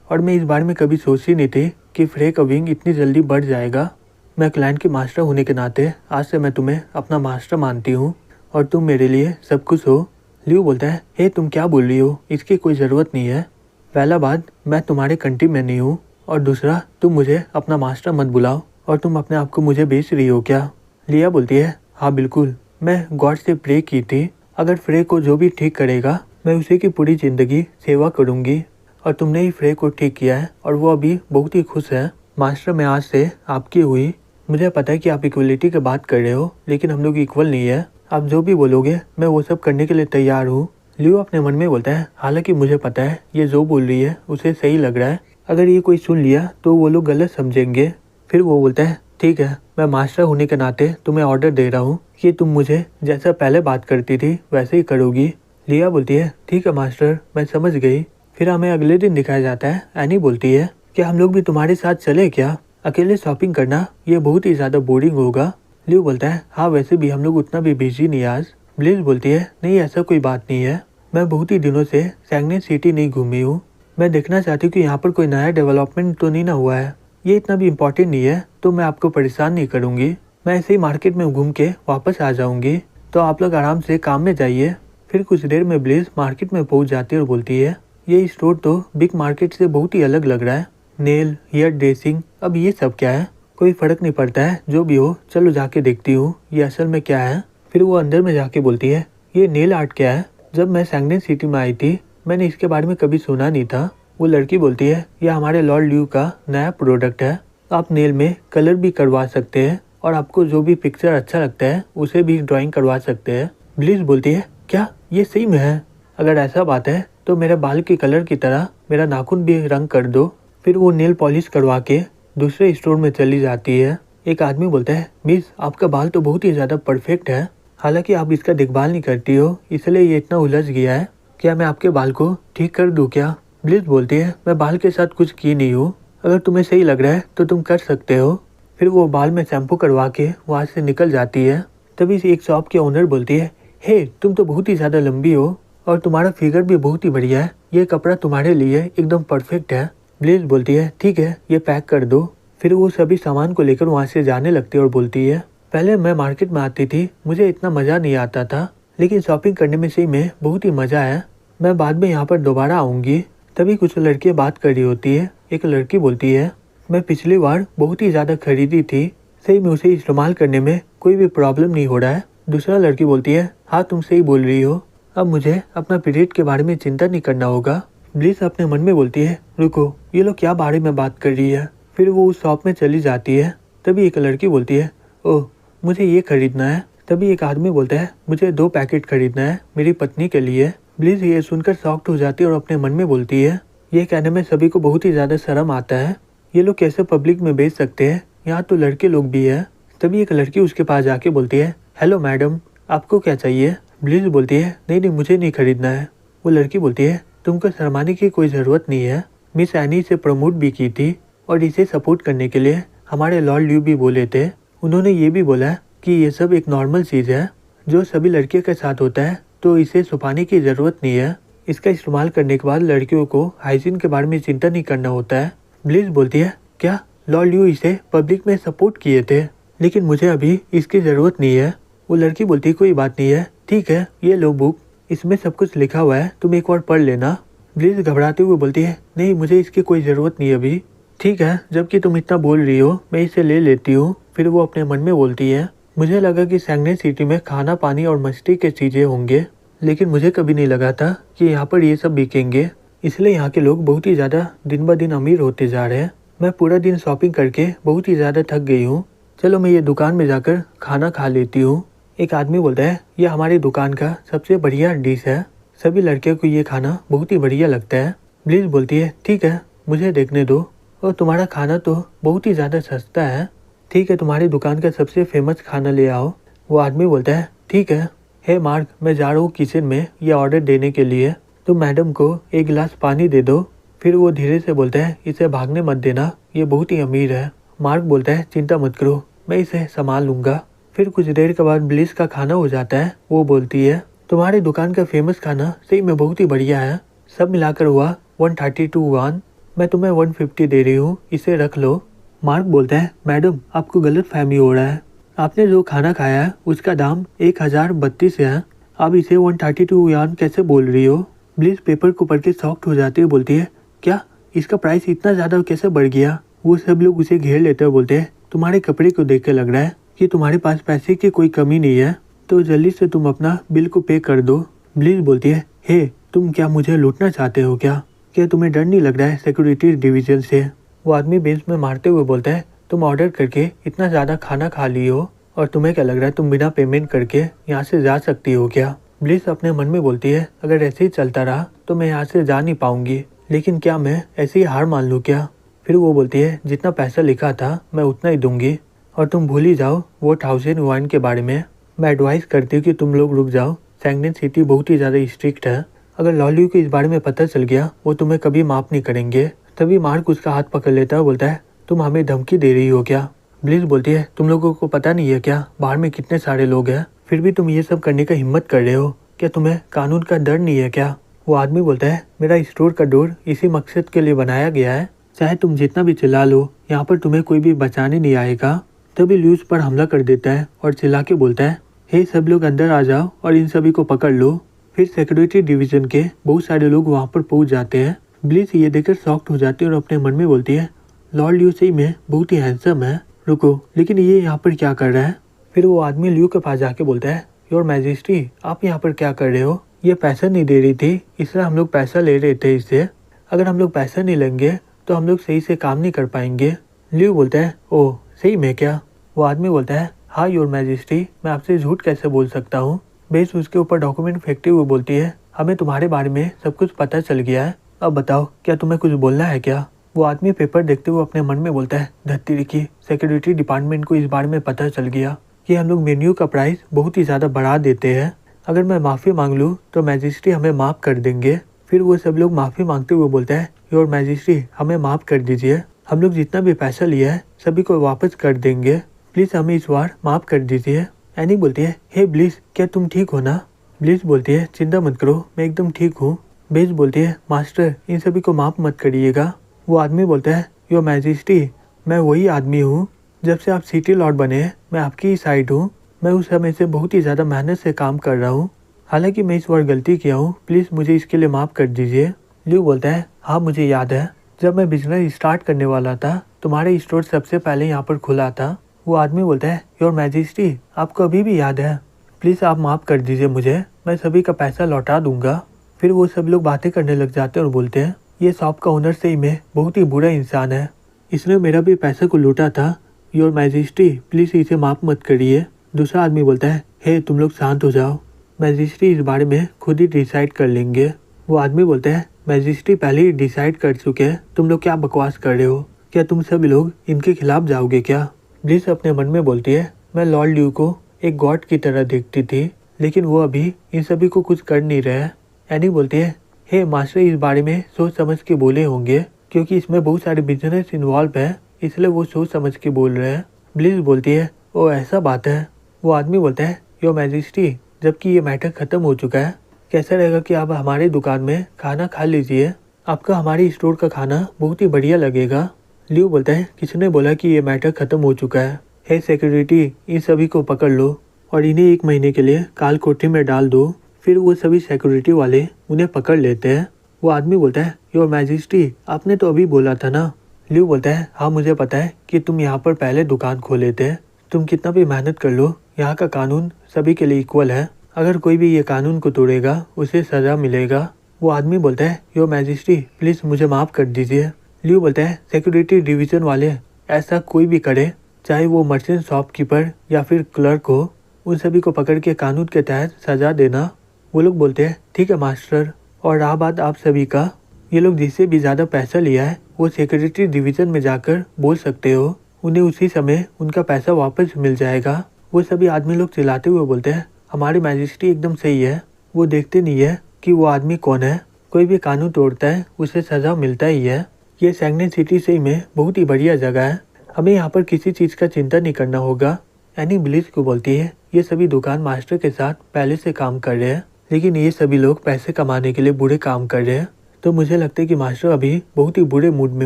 Speaker 1: और मैं इस बारे में कभी सोची नहीं थी कि फ्रे का विंग इतनी जल्दी बढ़ जाएगा। मैं क्लाइंट के मास्टर होने के नाते आज से मैं तुम्हें अपना मास्टर मानती हूँ और तुम मेरे लिए सब कुछ हो। लियो बोलता है, हे तुम क्या बोल रही हो, इसकी कोई ज़रूरत नहीं है, पहला बात मैं तुम्हारे कंट्री में नहीं हूँ और दूसरा तुम मुझे अपना मास्टर मत बुलाओ और तुम अपने आप को मुझे बेच रही हो क्या। लिया बोलती है, हाँ बिल्कुल, मैं गॉड से प्रे की थी, अगर फ्रे को जो भी ठीक करेगा मैं उसी की पूरी ज़िंदगी सेवा करूँगी और तुमने ही फ्रे को ठीक किया है और वो अभी बहुत ही खुश है। मास्टर मैं आज से आपकी हुई, मुझे पता है कि आप इक्वलिटी की बात कर रहे हो लेकिन हम लोग इक्वल नहीं है, आप जो भी बोलोगे मैं वो सब करने के लिए तैयार हूँ। लियो अपने मन में बोलता है, हालांकि मुझे पता है ये जो बोल रही है उसे सही लग रहा है, अगर ये कोई सुन लिया तो वो लोग गलत समझेंगे। फिर वो बोलता है, ठीक है मैं मास्टर होने के नाते तुम्हें ऑर्डर दे रहा हूँ कि तुम मुझे जैसा पहले बात करती थी वैसे ही करोगी। लिया बोलती है, ठीक है मास्टर मैं समझ गई। फिर हमें अगले दिन दिखाया जाता है, एनी बोलती है कि हम लोग भी तुम्हारे साथ चले क्या, अकेले शॉपिंग करना ये बहुत ही ज़्यादा बोरिंग होगा। लियो बोलता है, हाँ वैसे भी हम लोग उतना भी बिजी नहीं आज। ब्लिज बोलती है, नहीं ऐसा कोई बात नहीं है, मैं बहुत ही दिनों से सैंगने सिटी नहीं घूमी हूँ, मैं देखना चाहती हूँ कि यहाँ पर कोई नया डेवलपमेंट तो नहीं ना हुआ है, ये इतना भी इम्पोर्टेंट नहीं है तो मैं आपको परेशान नहीं करूँगी, मैं ऐसे ही मार्केट में घूम के वापस आ जाऊँगी, तो आप लोग आराम से काम में जाइए। फिर कुछ देर में ब्लिज मार्केट में पहुँच जाती है और बोलती है, ये स्टोर तो बिग मार्केट से बहुत ही अलग लग रहा है, नेल हेयर ड्रेसिंग अब ये सब क्या है, कोई फ़र्क नहीं पड़ता है, जो भी हो चलो जाके देखती हूँ ये असल में क्या है। फिर वो अंदर में जाके बोलती है, ये नेल आर्ट क्या है, जब मैं सैंगने सिटी में आई थी मैंने इसके बारे में कभी सुना नहीं था। वो लड़की बोलती है, यह हमारे लॉर्ड ल्यू का नया प्रोडक्ट है, आप नेल में कलर भी करवा सकते हैं और आपको जो भी पिक्चर अच्छा लगता है उसे भी ड्राइंग करवा सकते हैं। ब्लिज बोलती है, क्या ये सही में है, अगर ऐसा बात है तो मेरे बाल के कलर की तरह मेरा नाखून भी रंग कर दो। फिर वो नेल पॉलिश करवा के दूसरे स्टोर में चली जाती है। एक आदमी बोलता है, मिस आपका बाल तो बहुत ही ज़्यादा परफेक्ट है, हालांकि आप इसका देखभाल नहीं करती हो इसलिए ये इतना उलझ गया है, क्या मैं आपके बाल को ठीक कर दूं क्या। ब्लिज बोलती है, मैं बाल के साथ कुछ की नहीं हूँ, अगर तुम्हें सही लग रहा है तो तुम कर सकते हो। फिर वो बाल में शैम्पू करवा के वहाँ से निकल जाती है। तभी एक शॉप के ओनर बोलती है, हे तुम तो बहुत ही ज़्यादा लंबी हो और तुम्हारा फिगर भी बहुत ही बढ़िया है, ये कपड़ा तुम्हारे लिए एकदम परफेक्ट है। ब्लिस बोलती है ठीक है ये पैक कर दो। फिर वो सभी सामान को लेकर वहाँ से जाने लगती है और बोलती है पहले मैं मार्केट में आती थी, मुझे इतना मज़ा नहीं आता था, लेकिन शॉपिंग करने में सही में बहुत ही मज़ा है। मैं बाद में यहाँ पर दोबारा आऊँगी। तभी कुछ लड़कियाँ बात कर रही होती है। एक लड़की बोलती है मैं पिछली बार बहुत ही ज़्यादा खरीदी थी, सही में उसे इस्तेमाल करने में कोई भी प्रॉब्लम नहीं हो रहा है। दूसरा लड़की बोलती है हाँ तुम सही बोल रही हो, अब मुझे अपना पीरियड के बारे में चिंता नहीं करना होगा। ब्लिस अपने मन में बोलती है रुको ये लोग क्या बारे में बात कर रही है। फिर वो उस शॉप में चली जाती है। तभी एक लड़की बोलती है ओह मुझे ये खरीदना है। तभी एक आदमी बोलता है मुझे 2 पैकेट खरीदना है मेरी पत्नी के लिए। ब्लिस ये सुनकर शॉक्ड हो जाती है और अपने मन में बोलती है ये कहने में सभी को बहुत ही ज़्यादा शर्म आता है, ये लोग कैसे पब्लिक में बेच सकते हैं, यहाँ तो लड़के लोग भी है। तभी एक लड़की उसके पास जाके बोलती है हेलो मैडम आपको क्या चाहिए। ब्लिस बोलती है नहीं मुझे नहीं खरीदना है। वो लड़की बोलती है तुमको शर्माने की कोई ज़रूरत नहीं है, मिस एनी से प्रमोट भी की थी और इसे सपोर्ट करने के लिए हमारे लॉर्ड ल्यू भी बोले थे। उन्होंने ये भी बोला कि ये सब एक नॉर्मल चीज़ है जो सभी लड़कियों के साथ होता है, तो इसे छुपाने की ज़रूरत नहीं है। इसका इस्तेमाल करने के बाद लड़कियों को हाइजीन के बारे में चिंता नहीं करना होता है। ब्लिस बोलती है क्या लॉर्ड ल्यू इसे पब्लिक में सपोर्ट किए थे, लेकिन मुझे अभी इसकी ज़रूरत नहीं है। वो लड़की बोलती है कोई बात नहीं है, ठीक है ये लो बुक, इसमें सब कुछ लिखा हुआ है, तुम एक बार पढ़ लेना। ब्लिस घबराते हुए बोलती है नहीं मुझे इसकी कोई ज़रूरत नहीं अभी। ठीक है जबकि तुम इतना बोल रही हो मैं इसे ले लेती हूँ। फिर वो अपने मन में बोलती है मुझे लगा कि सैंगने सिटी में खाना पानी और मस्ती के चीज़ें होंगे, लेकिन मुझे कभी नहीं लगा था कि यहाँ पर ये सब बिकेंगे, इसलिए यहाँ के लोग बहुत ही ज़्यादा दिन ब दिन अमीर होते जा रहे हैं। मैं पूरा दिन शॉपिंग करके बहुत ही ज़्यादा थक गई हूँ, चलो मैं ये दुकान में जाकर खाना खा लेती हूँ। एक आदमी बोलता है ये हमारी दुकान का सबसे बढ़िया डिश है, सभी लड़कियों को ये खाना बहुत ही बढ़िया लगता है। ब्लिस बोलती है ठीक है मुझे देखने दो, और तुम्हारा खाना तो बहुत ही ज़्यादा सस्ता है, ठीक है तुम्हारी दुकान का सबसे फेमस खाना ले आओ। वो आदमी बोलता है ठीक है। हे मार्क मैं जा रहा हूँ किचन में ये ऑर्डर देने के लिए, तो मैडम को एक गिलास पानी दे दो। फिर वो धीरे से बोलता है इसे भागने मत देना, ये बहुत ही अमीर है। मार्क बोलता है चिंता मत करो मैं इसे संभाल लूँगा। फिर कुछ देर के बाद ब्लिस का खाना हो जाता है। वो बोलती है तुम्हारी दुकान का फेमस खाना सही में बहुत ही बढ़िया है, सब मिलाकर हुआ 132 मैं तुम्हें 150 दे रही हूँ, इसे रख लो। मार्क बोलता है मैडम आपको गलत फहमी हो रहा है, आपने जो खाना खाया है उसका दाम 1032 है, आप इसे 132 कैसे बोल रही हो। ब्लिस पेपर को पढ़ के शॉक्ड हो जाती है, बोलती है क्या इसका प्राइस इतना ज़्यादा कैसे बढ़ गया। वो सब लोग उसे घेर लेते हैं, बोलते हैं तुम्हारे कपड़े को देख के लग रहा है कि तुम्हारे पास पैसे की कोई कमी नहीं है, तो जल्दी से तुम अपना बिल को पे कर दो। ब्लिस बोलती है हे तुम क्या मुझे लूटना चाहते हो क्या तुम्हें डर नहीं लग रहा है सिक्योरिटी डिवीजन से। वो आदमी बेंच में मारते हुए बोलता है तुम ऑर्डर करके इतना ज़्यादा खाना खा ली हो और तुम्हें क्या लग रहा है तुम बिना पेमेंट करके यहाँ से जा सकती हो क्या। ब्लिस अपने मन में बोलती है अगर ऐसे ही चलता रहा तो मैं यहाँ से जा नहीं पाऊंगी, लेकिन क्या मैं ऐसे ही हार मान लूँ क्या। फिर वो बोलती है जितना पैसा लिखा था मैं उतना ही दूंगी, और तुम भूल ही जाओ वो 1000 के बारे में। मैं एडवाइस करती हूँ कि तुम लोग रुक जाओ, सैंगने सिटी बहुत ही ज़्यादा स्ट्रिक्ट है, अगर लॉली को इस बारे में पता चल गया वो तुम्हें कभी माफ़ नहीं करेंगे। तभी मार्क उसका हाथ पकड़ लेता है, बोलता है तुम हमें धमकी दे रही हो क्या। ब्लिस बोलती है तुम लोगों को पता नहीं है क्या बाहर में कितने सारे लोग हैं, फिर भी तुम ये सब करने का हिम्मत कर रहे हो, क्या तुम्हें कानून का डर नहीं है क्या। वो आदमी बोलता है मेरा स्टोर का डोर इसी मकसद के लिए बनाया गया है, चाहे तुम जितना भी चिल्ला लो यहाँ पर तुम्हें कोई भी बचाने नहीं आएगा। तभी ल्यूस पर हमला कर देता है और चिल्ला के बोलता है हे सब लोग अंदर आ जाओ और इन सभी को पकड़ लो। फिर सिक्योरिटी डिवीजन के बहुत सारे लोग वहाँ पर पहुँच जाते हैं। ब्लिस ये देखकर शॉक्ड हो जाती है और अपने मन में बोलती है लॉर्ड ल्यू सही में बहुत ही हैंडसम है, रुको लेकिन ये यहाँ पर क्या कर रहा है। फिर वो आदमी ल्यू के पास जाके बोलता है योर मैजेस्टी आप यहाँ पर क्या कर रहे हो, ये पैसा नहीं दे रही थी इसलिए हम लोग पैसा ले रहे थे इससे, अगर हम लोग पैसा नहीं लेंगे तो हम लोग सही से काम नहीं कर पाएंगे। ल्यू बोलता है ओह सही में क्या। वो आदमी बोलता है हाँ योर मैजेस्टी मैं आपसे झूठ कैसे बोल सकता हूँ। बेस उसके ऊपर डॉक्यूमेंट फेंकते हुए बोलती है हमें तुम्हारे बारे में सब कुछ पता चल गया है, अब बताओ क्या तुम्हें कुछ बोलना है क्या। वो आदमी पेपर देखते हुए अपने मन में बोलता है धत्ती की सिक्योरिटी डिपार्टमेंट को इस बारे में पता चल गया कि हम लोग मेन्यू का प्राइस बहुत ही ज़्यादा बढ़ा देते हैं, अगर मैं माफ़ी मांग लूँ तो मैजिस्ट्री हमें माफ़ कर देंगे। फिर वो सब लोग माफ़ी मांगते हुए बोलता है योर मैजिस्ट्री हमें माफ़ कर दीजिए, हम लोग जितना भी पैसा लिया है सभी को वापस कर देंगे, प्लीज़ हमें इस बार माफ़ कर दीजिए। एनी बोलती है हे ब्लिस क्या तुम ठीक हो ना। ब्लिस बोलती है चिंता मत करो मैं एकदम ठीक हूँ। बेस बोलती है मास्टर इन सभी को माफ़ मत करिएगा, वो आदमी बोलता है, योर मैजेस्टी, मैं वही आदमी हूँ, जब से आप सिटी लॉर्ड बने हैं मैं आपकी ही साइड हूँ। मैं उस समय से बहुत ही ज़्यादा मेहनत से काम कर रहा हूँ। हालांकि मैं इस बार गलती किया हूँ, प्लीज़ मुझे इसके लिए माफ़ कर दीजिए। ल्यू बोलता है, हाँ मुझे याद है, जब मैं बिजनेस स्टार्ट करने वाला था तुम्हारे स्टोर सबसे पहले यहाँ पर खुला था। वो आदमी बोलता है, योर मैजेस्टी, आपको अभी भी याद है, प्लीज़ आप माफ़ कर दीजिए मुझे, मैं सभी का पैसा लौटा दूंगा। फिर वो सब लोग बातें करने लग जाते हैं और बोलते हैं, ये शॉप का ओनर सही में बहुत ही बुरा इंसान है, इसने मेरा भी पैसा को लूटा था। योर मैजेस्टी प्लीज़ इसे माफ़ मत करिए। दूसरा आदमी बोलता है, हे तुम लोग शांत हो जाओ, मैजेस्टी इस बारे में खुद ही डिसाइड कर लेंगे। वो आदमी बोलते हैं, मैजेस्टी पहले ही डिसाइड कर चुके हैं, तुम लोग क्या बकवास कर रहे हो, क्या तुम सभी लोग इनके खिलाफ जाओगे क्या। ब्लिस अपने मन में बोलती है, मैं लॉर्ड ल्यू को एक गॉड की तरह देखती थी, लेकिन वो अभी इन सभी को कुछ कर नहीं रहे हैं। एनी बोलती है, हे मास्टर इस बारे में सोच समझ के बोले होंगे, क्योंकि इसमें बहुत सारे बिजनेस इन्वॉल्व है, इसलिए वो सोच समझ के बोल रहे हैं। ब्लिस बोलती है, ओ ऐसा बात है। वो आदमी बोलता है, योर मैजेस्टी, जबकि ये मैटर खत्म हो चुका है, कैसा रहेगा कि आप हमारी दुकान में खाना खा लीजिए, आपका हमारी स्टोर का खाना बहुत ही बढ़िया लगेगा। ल्यू बोलता है, किसने बोला कि ये मैटर खत्म हो चुका है। हे सिक्योरिटी, इन सभी को पकड़ लो और इन्हें 1 महीने के लिए काल कोठरी में डाल दो। फिर वो सभी सिक्योरिटी वाले उन्हें पकड़ लेते हैं। वो आदमी बोलता है, योर मैजेस्टी, आपने तो अभी बोला था ना। ल्यू बोलता है, हाँ मुझे पता है कि तुम यहाँ पर पहले दुकान खोले थे, तुम कितना भी मेहनत कर लो, यहाँ का कानून सभी के लिए इक्वल है, अगर कोई भी ये कानून को तोड़ेगा उसे सजा मिलेगा। वो आदमी बोलता है, योर मैजेस्टी प्लीज़ मुझे माफ़ कर दीजिए। ल्यू बोलता है, सिक्योरिटी डिवीज़न वाले ऐसा कोई भी करे, चाहे वो मर्चेंट शॉपकीपर या फिर क्लर्क हो, उन सभी को पकड़ के कानून के तहत सजा देना। वो लोग बोलते हैं, ठीक है मास्टर, और रहा बात आप सभी का, ये लोग जिससे भी ज़्यादा पैसा लिया है वो सिक्योरिटी डिवीज़न में जाकर बोल सकते हो, उन्हें उसी समय उनका पैसा वापस मिल जाएगा। वो सभी आदमी लोग चिल्लाते हुए बोलते हैं, हमारी मैजेस्टी एकदम सही है, वो देखते नहीं है कि वो आदमी कौन है, कोई भी कानून तोड़ता है उसे सजा मिलता ही है। ये सैंगने सिटी सही में बहुत ही बढ़िया जगह है, हमें यहाँ पर किसी चीज़ का चिंता नहीं करना होगा। एनी ब्लिस को बोलती है, ये सभी दुकान मास्टर के साथ पहले से काम कर रहे हैं, लेकिन ये सभी लोग पैसे कमाने के लिए बुरे काम कर रहे हैं, तो मुझे लगता है कि मास्टर अभी बहुत ही बुरे मूड में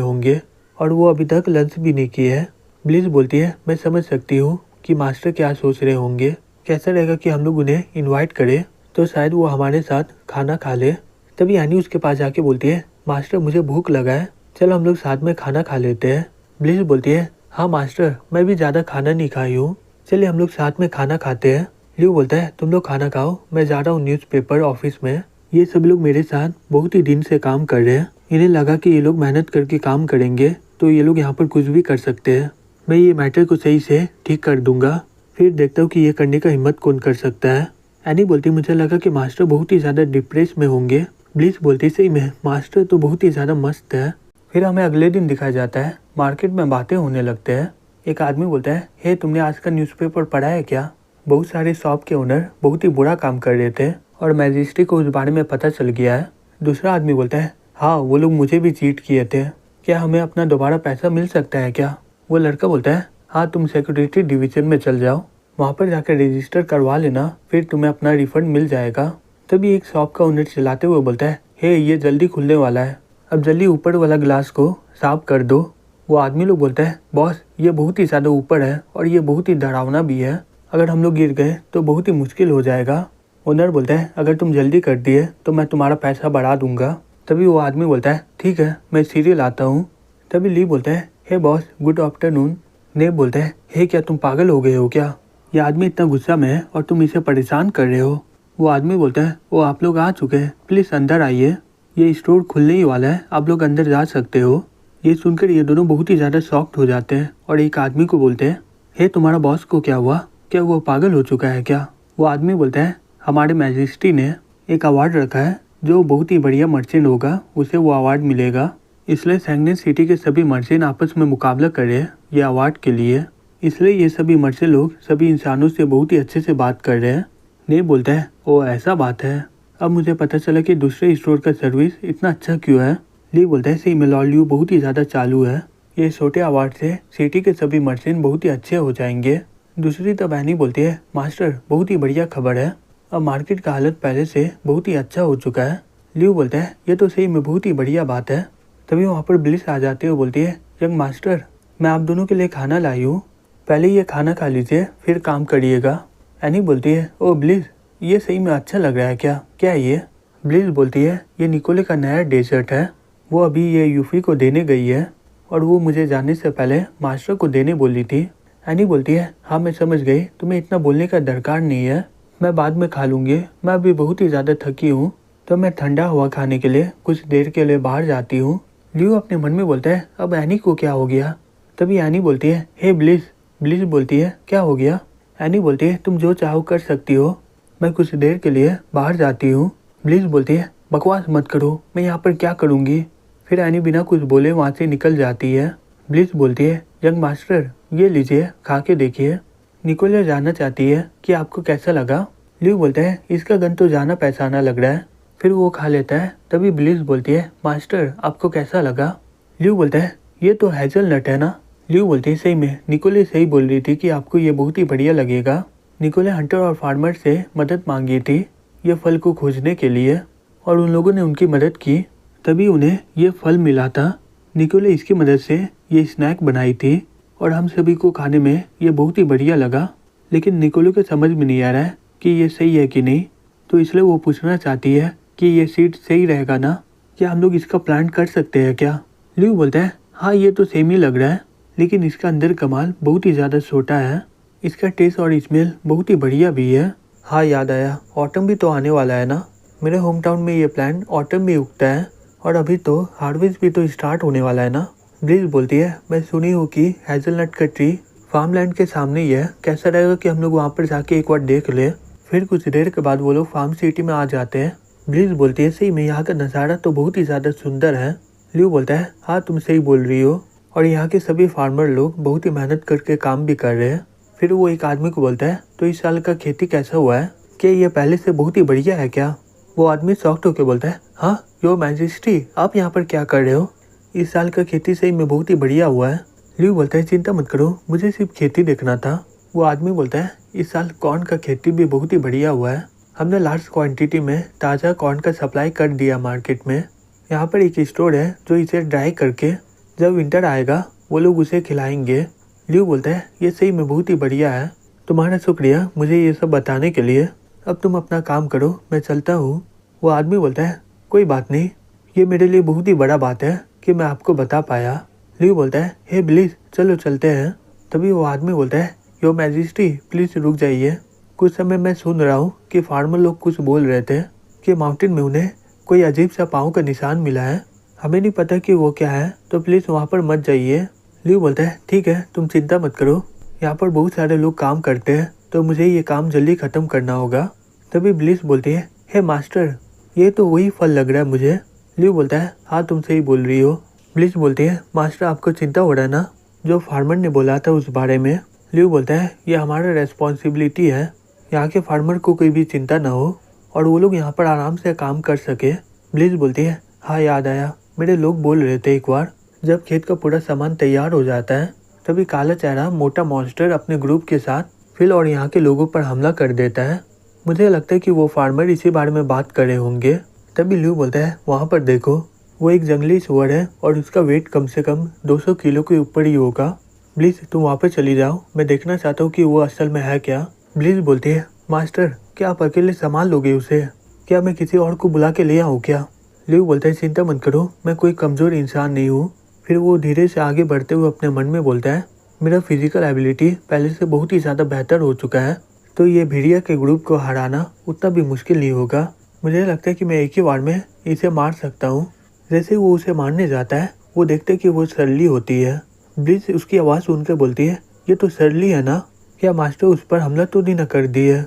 Speaker 1: होंगे और वो अभी तक लंच भी नहीं किए हैं। ब्लिस बोलती है, मैं समझ सकती हूँ कि मास्टर क्या सोच रहे होंगे, कैसा रहेगा कि हम लोग उन्हें इनवाइट करें तो शायद वो हमारे साथ खाना खा ले। तभी यानी उसके पास जाके बोलती है, मास्टर मुझे भूख लगा है, चलो हम लोग साथ में खाना खा लेते हैं। ब्लिस बोलती है, हाँ मास्टर मैं भी ज़्यादा खाना नहीं खाई हूँ, चलिए हम लोग साथ में खाना खाते हैं। ल्यू बोलता है, तुम लोग खाना खाओ, मैं जा रहा हूँ न्यूज़पेपर ऑफिस में, ये सब लोग मेरे साथ बहुत ही दिन से काम कर रहे हैं, इन्हें लगा कि ये लोग मेहनत करके काम करेंगे तो ये लोग यहाँ पर कुछ भी कर सकते हैं, मैं ये मैटर को सही से ठीक कर दूंगा, फिर देखता हूँ कि ये करने का हिम्मत कौन कर सकता है। एनी बोलती, मुझे लगा कि मास्टर बहुत ही ज़्यादा डिप्रेस में होंगे। ब्लिस बोलती, सही में मास्टर तो बहुत ही ज़्यादा मस्त है। फिर हमें अगले दिन दिखाया जाता है, मार्केट में बातें होने लगते हैं। एक आदमी बोलता है, हे तुमने आज का न्यूज़पेपर पढ़ा है क्या। बहुत सारे शॉप के ओनर बहुत ही बुरा काम कर रहे थे और मैजिस्ट्रेट को उस बारे में पता चल गया है। दूसरा आदमी बोलता है, हाँ वो लोग मुझे भी चीट किए थे, क्या हमें अपना दोबारा पैसा मिल सकता है क्या। वो लड़का बोलता है, हाँ तुम सिक्योरिटी डिवीज़न में चल जाओ, वहाँ पर जाकर रजिस्टर करवा लेना, फिर तुम्हें अपना रिफंड मिल जाएगा। तभी एक शॉप का ओनर चिल्लाते हुए बोलता है, हे ये जल्दी खुलने वाला है, अब जल्दी ऊपर वाला ग्लास को साफ कर दो। वो आदमी लोग बोलता है, बॉस ये बहुत ही ज़्यादा ऊपर है और ये बहुत ही डरावना भी है, अगर हम लोग गिर गए तो बहुत ही मुश्किल हो जाएगा। ओनर बोलता है, अगर तुम जल्दी कर दिए तो मैं तुम्हारा पैसा बढ़ा दूंगा। तभी वो आदमी बोलता है, ठीक है मैं सीरियल आता हूँ। तभी ली बोलता है, हे बॉस गुड आफ्टरनून। नेब बोलता है, हे क्या तुम पागल हो गए हो क्या, ये आदमी इतना गुस्सा में है और तुम इसे परेशान कर रहे हो। वो आदमी बोलता है, वो आप लोग आ चुके हैं, प्लीज़ अंदर आइए, ये स्टोर खुलने ही वाला है, आप लोग अंदर जा सकते हो। ये सुनकर ये दोनों बहुत ही ज़्यादा शॉक्ड हो जाते हैं और एक आदमी को बोलते हैं, हे तुम्हारा बॉस को क्या हुआ, क्या वो पागल हो चुका है क्या। वो आदमी बोलता है, हमारे मैजिस्ट्रेट ने एक अवार्ड रखा है, जो बहुत ही बढ़िया मर्चेंट होगा उसे वो अवार्ड मिलेगा, इसलिए सैंगने सिटी के सभी मर्चेंट आपस में मुकाबला कर रहे हैं ये अवार्ड के लिए, इसलिए ये सभी मर्चेंट लोग सभी इंसानों से बहुत ही अच्छे से बात कर रहे हैं। ने बोलता है, ओ ऐसा बात है, अब मुझे पता चला कि दूसरे स्टोर का सर्विस इतना अच्छा क्यों है। ली बोलता है, सही में लॉल्यू बहुत ही ज़्यादा चालू है, ये छोटे अवार्ड से सिटी के सभी मर्चेंट बहुत ही अच्छे हो जाएंगे। दूसरी तब एनी बोलती है, मास्टर बहुत ही बढ़िया खबर है, अब मार्केट का हालत पहले से बहुत ही अच्छा हो चुका है। ल्यू बोलता है, ये तो सही में बहुत ही बढ़िया बात है, तभी वहाँ पर ब्लिस आ जाती है और बोलती है, यंग मास्टर मैं आप दोनों के लिए खाना लाई हूँ, पहले ये खाना खा लीजिए फिर काम करिएगा। एनी बोलती है, ओ ब्लिस ये सही में अच्छा लग रहा है क्या, क्या है ये? ब्लिस बोलती है, ये निकोले का नया डेजर्ट है, वो अभी ये यूफी को देने गई है और वो मुझे जाने से पहले मास्टर को देने बोली थी। एनी बोलती है, हाँ मैं समझ गई, तुम्हें इतना बोलने का दरकार नहीं है, मैं बाद में खा लूँगी, मैं अभी बहुत ही ज़्यादा थकी हूँ, तो मैं ठंडा हुआ खाने के लिए कुछ देर के लिए बाहर जाती हूँ। लियो अपने मन में बोलता है, अब एनी को क्या हो गया? तभी एनी बोलती है, हे ब्लिस। ब्लिस बोलती है, क्या हो गया? एनी बोलती है, तुम जो चाहो कर सकती हो, मैं कुछ देर के लिए बाहर जाती हूँ। ब्लिस बोलती है, बकवास मत करो, मैं यहाँ पर क्या करूँगी? फिर एनी बिना कुछ बोले वहाँ से निकल जाती है। ब्लिस बोलती है, यंग मास्टर ये लीजिए खा के देखिए। निकोले जानना चाहती है कि आपको कैसा लगा। लियो बोलता है, इसका गन तो जाना पहचाना लग रहा है। फिर वो खा लेता है। तभी ब्लिस बोलती है, मास्टर आपको कैसा लगा? लियो बोलता है, ये तो हेजलनट है ना? लियो बोलती है, सही में निकोले सही बोल रही थी कि आपको ये बहुत ही बढ़िया लगेगा। निकोले हंटर और फार्मर से मदद मांगी थी ये फल को खोजने के लिए और उन लोगों ने उनकी मदद की, तभी उन्हें ये फल मिला था। निकोले इसकी मदद से ये स्नैक बनाई थी और हम सभी को खाने में ये बहुत ही बढ़िया लगा, लेकिन निकोले को समझ में नहीं आ रहा है कि ये सही है कि नहीं, तो इसलिए वो पूछना चाहती है कि ये सीड सही रहेगा ना, क्या हम लोग इसका प्लांट कर सकते हैं क्या? लियो बोलता है, हाँ ये तो सेम ही लग रहा है, लेकिन इसका अंदर कमाल बहुत ही ज़्यादा छोटा है, इसका टेस्ट और स्मेल बहुत ही बढ़िया भी है। हाँ याद आया, ऑटम भी तो आने वाला है ना, मेरे होम टाउन में ये प्लांट ऑटम में उगता है और अभी तो हार्वेस्ट भी तो स्टार्ट होने वाला है ना। ब्लिस बोलती है, मैं सुनी हूँ कि हेजलनट का ट्री फार्मलैंड के सामने ही है, कैसा रहेगा कि हम लोग वहाँ पर जाके एक बार देख ले। फिर कुछ देर के बाद वो लोग फार्म सिटी में आ जाते हैं। ब्लिस बोलती है, सही में यहाँ का नज़ारा तो बहुत ही ज़्यादा सुंदर है। लियो बोलता है, हाँ तुम सही बोल रही हो, और यहाँ के सभी फार्मर लोग बहुत ही मेहनत करके काम भी कर रहे हैं। फिर वो एक आदमी को बोलता है, तो इस साल का खेती कैसा हुआ है, क्या ये पहले से बहुत ही बढ़िया है क्या? वो आदमी शॉक्ड होकर बोलता है, हाँ योर मैजेस्टी आप यहाँ पर क्या कर रहे हो, इस साल का खेती सही में बहुत ही बढ़िया हुआ है। लियो बोलता है, चिंता मत करो, मुझे सिर्फ खेती देखना था। वो आदमी बोलता है, इस साल कॉर्न का खेती भी बहुत ही बढ़िया हुआ है, हमने लार्ज क्वांटिटी में ताज़ा कॉर्न का सप्लाई कर दिया मार्केट में। यहाँ पर एक स्टोर है जो इसे ड्राई करके जब विंटर आएगा वो लोग उसे खिलाएंगे। लियो बोलता है, ये सही में बहुत ही बढ़िया है, तुम्हारा शुक्रिया मुझे ये सब बताने के लिए, अब तुम अपना काम करो, मैं चलता हूँ। वो आदमी बोलता है, कोई बात नहीं, ये मेरे लिए बहुत ही बड़ा बात है कि मैं आपको बता पाया। लियो बोलता है, हे प्लीज़ चलो चलते हैं। तभी वो आदमी बोलता है, योर मैजेस्टी प्लीज़ रुक जाइए, कुछ समय मैं सुन रहा हूँ कि फार्मर लोग कुछ बोल रहे थे कि माउंटेन में उन्हें कोई अजीब सा पाँव का निशान मिला है, हमें नहीं पता कि वो क्या है, तो प्लीज़ वहाँ पर मत जाइए। लियो बोलता है, ठीक है तुम चिंता मत करो, यहाँ पर बहुत सारे लोग काम करते हैं तो मुझे ये काम जल्दी ख़त्म करना होगा। तभी ब्लिस बोलती है, हे मास्टर ये तो वही फल लग रहा है मुझे। लियो बोलता है, हाँ तुम सही बोल रही हो। ब्लिस बोलती है, मास्टर आपको चिंता हो रहा है ना, जो फार्मर ने बोला था उस बारे में। लियो बोलता है, ये हमारा रेस्पॉन्सिबिलिटी है, यहाँ के फार्मर को कोई भी चिंता ना हो और वो लोग यहाँ पर आराम से काम कर सके। ब्लिस बोलती है, हाँ याद आया, मेरे लोग बोल रहे थे एक बार जब खेत का पूरा सामान तैयार हो जाता है तभी काला चेहरा मोटा मॉन्स्टर अपने ग्रुप के साथ फिल और यहाँ के लोगों पर हमला कर देता है। मुझे लगता है कि वो फार्मर इसी बारे में बात कर रहे होंगे। तभी लियो बोलता है, वहाँ पर देखो वो एक जंगली सुअर है और उसका वेट कम से कम 200 किलो के ऊपर ही होगा। प्लीज़ तुम वहाँ पर चली जाओ, मैं देखना चाहता हूँ कि वो असल में है क्या। ब्लिस बोलती है, मास्टर क्या आप अकेले संभाल लोगे उसे, क्या मैं किसी और को बुला के ले आऊँ क्या? लियो बोलता है, चिंता मत करो, मैं कोई कमज़ोर इंसान नहीं हूँ। फिर वो धीरे से आगे बढ़ते हुए अपने मन में बोलता है, मेरा फिजिकल एबिलिटी पहले से बहुत ही ज़्यादा बेहतर हो चुका है, तो ये भेड़िया के ग्रुप को हराना उतना भी मुश्किल नहीं होगा। मुझे लगता है कि मैं एक ही बार में इसे मार सकता हूँ। जैसे वो उसे मारने जाता है वो देखते कि वो सरली होती है। ब्लिस उसकी आवाज़ सुनकर बोलती है, ये तो सरली है ना, क्या मास्टर उस पर हमला तो नहीं न कर दी है?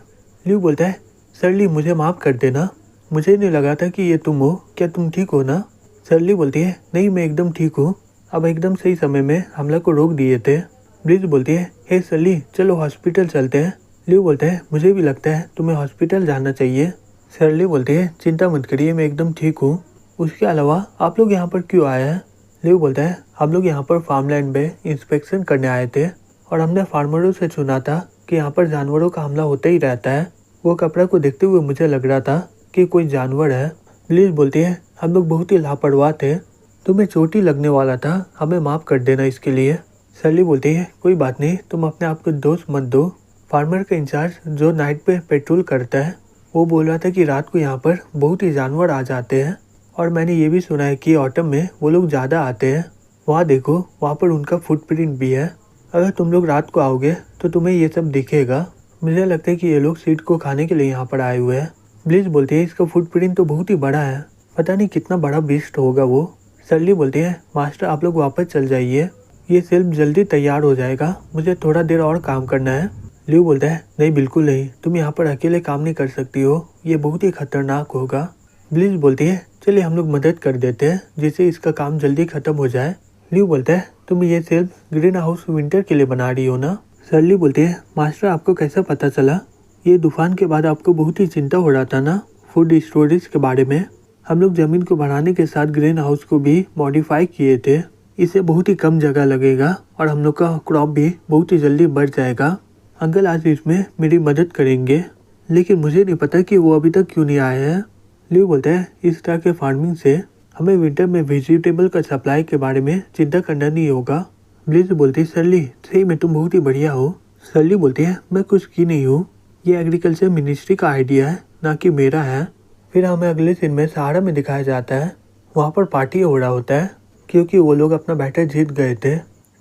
Speaker 1: लियो बोलता है, सरली मुझे माफ़ कर देना, मुझे नहीं लगा था कि ये तुम हो, क्या तुम ठीक हो ना? सरली बोलती है, नहीं मैं एकदम ठीक हूँ, अब एकदम सही समय में हमला को रोक दिए थे। ब्लिस बोलती है, हे सरली चलो हॉस्पिटल चलते हैं। लियो बोलता है, मुझे भी लगता है तुम्हें हॉस्पिटल जाना चाहिए। सरली बोलती है, चिंता मत करिए मैं एकदम ठीक हूँ, उसके अलावा आप लोग यहाँ पर क्यों आए हैं? लियो बोलता है, हम लोग यहाँ पर फार्मलैंड में इंस्पेक्शन करने आए थे और हमने फार्मरों से सुना था कि यहाँ पर जानवरों का हमला होता ही रहता है। वो कपड़ा को देखते हुए मुझे लग रहा था कि कोई जानवर है। ब्लिस बोलती है, हम लोग बहुत ही लापरवाह थे, तुम्हें चोट ही लगने वाला था, हमें माफ़ कर देना इसके लिए। सैली बोलती है कोई बात नहीं, तुम अपने आप को दोष मत दो। फार्मर का इंचार्ज जो नाइट पे पेट्रोल करता है वो बोल रहा था कि रात को यहाँ पर बहुत ही जानवर आ जाते हैं और मैंने ये भी सुना है कि ऑटम में वो लोग ज़्यादा आते हैं। वहाँ देखो, वहाँ पर उनका फुटप्रिंट भी है। अगर तुम लोग रात को आओगे तो तुम्हें ये सब दिखेगा। मुझे लगता है कि ये लोग सीट को खाने के लिए यहाँ पर आए हुए हैं। ब्लिज बोलती है इसका फुटप्रिंट तो बहुत ही बड़ा है, पता नहीं कितना बड़ा बीस्ट होगा वो। सैली बोलती है मास्टर आप लोग वापस चल जाइए, ये सेल्फ जल्दी तैयार हो जाएगा, मुझे थोड़ा देर और काम करना है। ल्यू बोलता है नहीं बिल्कुल नहीं, तुम यहाँ पर अकेले काम नहीं कर सकती हो, ये बहुत ही खतरनाक होगा। ब्लिज बोलती है चलिए हम लोग मदद कर देते हैं जिससे इसका काम जल्दी खत्म हो जाए। ल्यू बोलता है तुम ये सेल्फ ग्रीन हाउस विंटर के लिए बना रही हो ना। सैली बोलती है मास्टर आपको कैसे पता चला? ये तूफान के बाद आपको बहुत ही चिंता हो रहा था ना फूड स्टोरेज के बारे में। हम लोग जमीन को बढ़ाने के साथ ग्रीन हाउस को भी मॉडिफाई किए थे, इससे बहुत ही कम जगह लगेगा और हम लोग का क्रॉप भी बहुत ही जल्दी बढ़ जाएगा। अंकल आज इसमें मेरी मदद करेंगे, लेकिन मुझे नहीं पता कि वो अभी तक क्यों नहीं आए हैं। ल्यू बोलता है इस तरह के फार्मिंग से हमें विंटर में वेजिटेबल का सप्लाई के बारे में चिंता करना नहीं होगा। ब्लिज बोलती है सैली सही में तुम बहुत ही बढ़िया हो। सैली बोलती है मैं कुछ की नहीं हूँ, ये एग्रीकल्चर मिनिस्ट्री का आइडिया है ना कि मेरा है। फिर हमें अगले सीन में सहारा में दिखाया जाता है, वहाँ पर पार्टी हो रहा होता है क्योंकि वो लोग अपना बैटर जीत गए थे।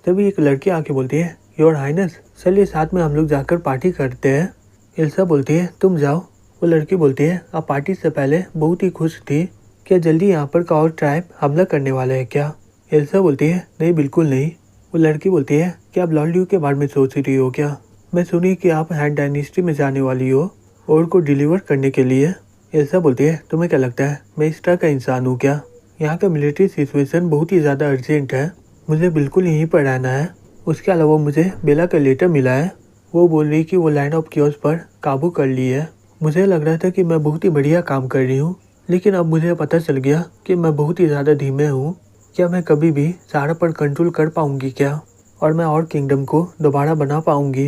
Speaker 1: तभी एक लड़की आके बोलती है योर हाइनेस चलिए साथ में हम लोग जाकर पार्टी करते हैं। एल्सा बोलती है तुम जाओ। वो लड़की बोलती है आप पार्टी से पहले बहुत ही खुश थी, क्या जल्दी यहाँ पर का और ट्राइब हमला करने वाले है क्या? एल्सा बोलती है नहीं बिल्कुल नहीं। वो लड़की बोलती है क्या आप लॉर्ड ल्यू के बारे में सोच रही हो क्या? मैं सुनी कि आप हैंड डायनेस्टी में जाने वाली हो और को डिलीवर करने के लिए। एल्सा बोलती है तुम्हें क्या लगता है मैं इस तरह का इंसान हूँ क्या? यहाँ का मिलिट्री सिचुएशन बहुत ही ज़्यादा अर्जेंट है, मुझे बिल्कुल यहीं पर रहना है। उसके अलावा मुझे बेला का लेटर मिला है, वो बोल रही कि वो लैंड ऑफ क्योस पर काबू कर ली है। मुझे लग रहा था कि मैं बहुत ही बढ़िया काम कर रही हूँ, लेकिन अब मुझे पता चल गया कि मैं बहुत ही ज़्यादा धीमे हूँ। क्या मैं कभी भी सारा पर कंट्रोल कर पाऊँगी क्या, और मैं और किंगडम को दोबारा बना पाऊँगी?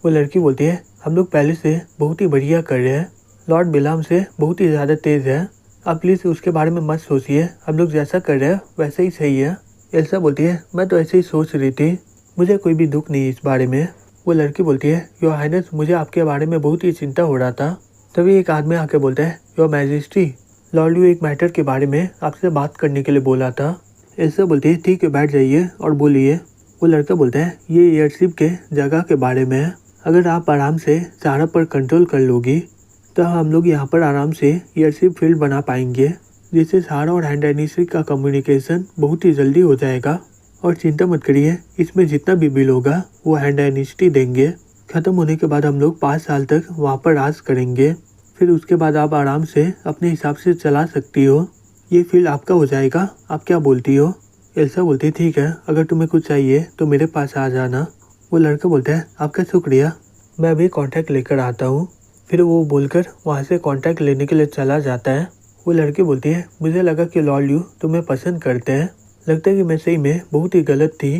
Speaker 1: वो लड़की बोलती है हम लोग पहले से बहुत ही बढ़िया कर रहे हैं, लॉर्ड बिलाम से बहुत ही ज़्यादा तेज़ है, आप प्लीज़ उसके बारे में मत सोचिए, हम लोग जैसा कर रहे हैं वैसे ही सही है। एल्सा बोलती है मैं तो ऐसे ही सोच रही थी, मुझे कोई भी दुख नहीं इस बारे में। वो लड़की बोलती है योर हाइनेस मुझे आपके बारे में बहुत ही चिंता हो रहा था। तभी एक आदमी आके बोलता है योर मैजेस्टी लॉर्ड ल्यू एक मैटर के बारे में आपसे बात करने के लिए बोला था। एल्सा बोलती है ठीक है बैठ जाइए और बोलिए। वो लड़का बोलता है ये एयरशिप के जगह के बारे में है, अगर आप आराम से सारा पर कंट्रोल कर लोगी तो हम लोग यहाँ पर आराम से एयरशिप फील्ड बना पाएंगे, जिससे सहारा और हैंड डायनेस्टी का कम्युनिकेशन बहुत ही जल्दी हो जाएगा। और चिंता मत करिए, इसमें जितना भी बिल होगा वो हैंड डायनेस्टी देंगे। ख़त्म होने के बाद हम लोग 5 साल तक वहाँ पर राज करेंगे, फिर उसके बाद आप आराम से अपने हिसाब से चला सकती हो, ये फील्ड आपका हो जाएगा। आप क्या बोलती हो? एल्सा बोलती है ठीक है, अगर तुम्हें कुछ चाहिए तो मेरे पास आ जाना। वो लड़का बोलता है आपका शुक्रिया, मैं अभी कॉन्टैक्ट लेकर आता हूँ। फिर वो बोलकर वहाँ से कॉन्टैक्ट लेने के लिए चला जाता है। वो लड़की बोलती है मुझे लगा कि लॉर्ड ल्यू तुम्हें पसंद करते हैं, लगता है कि मैं सही में बहुत ही गलत थी,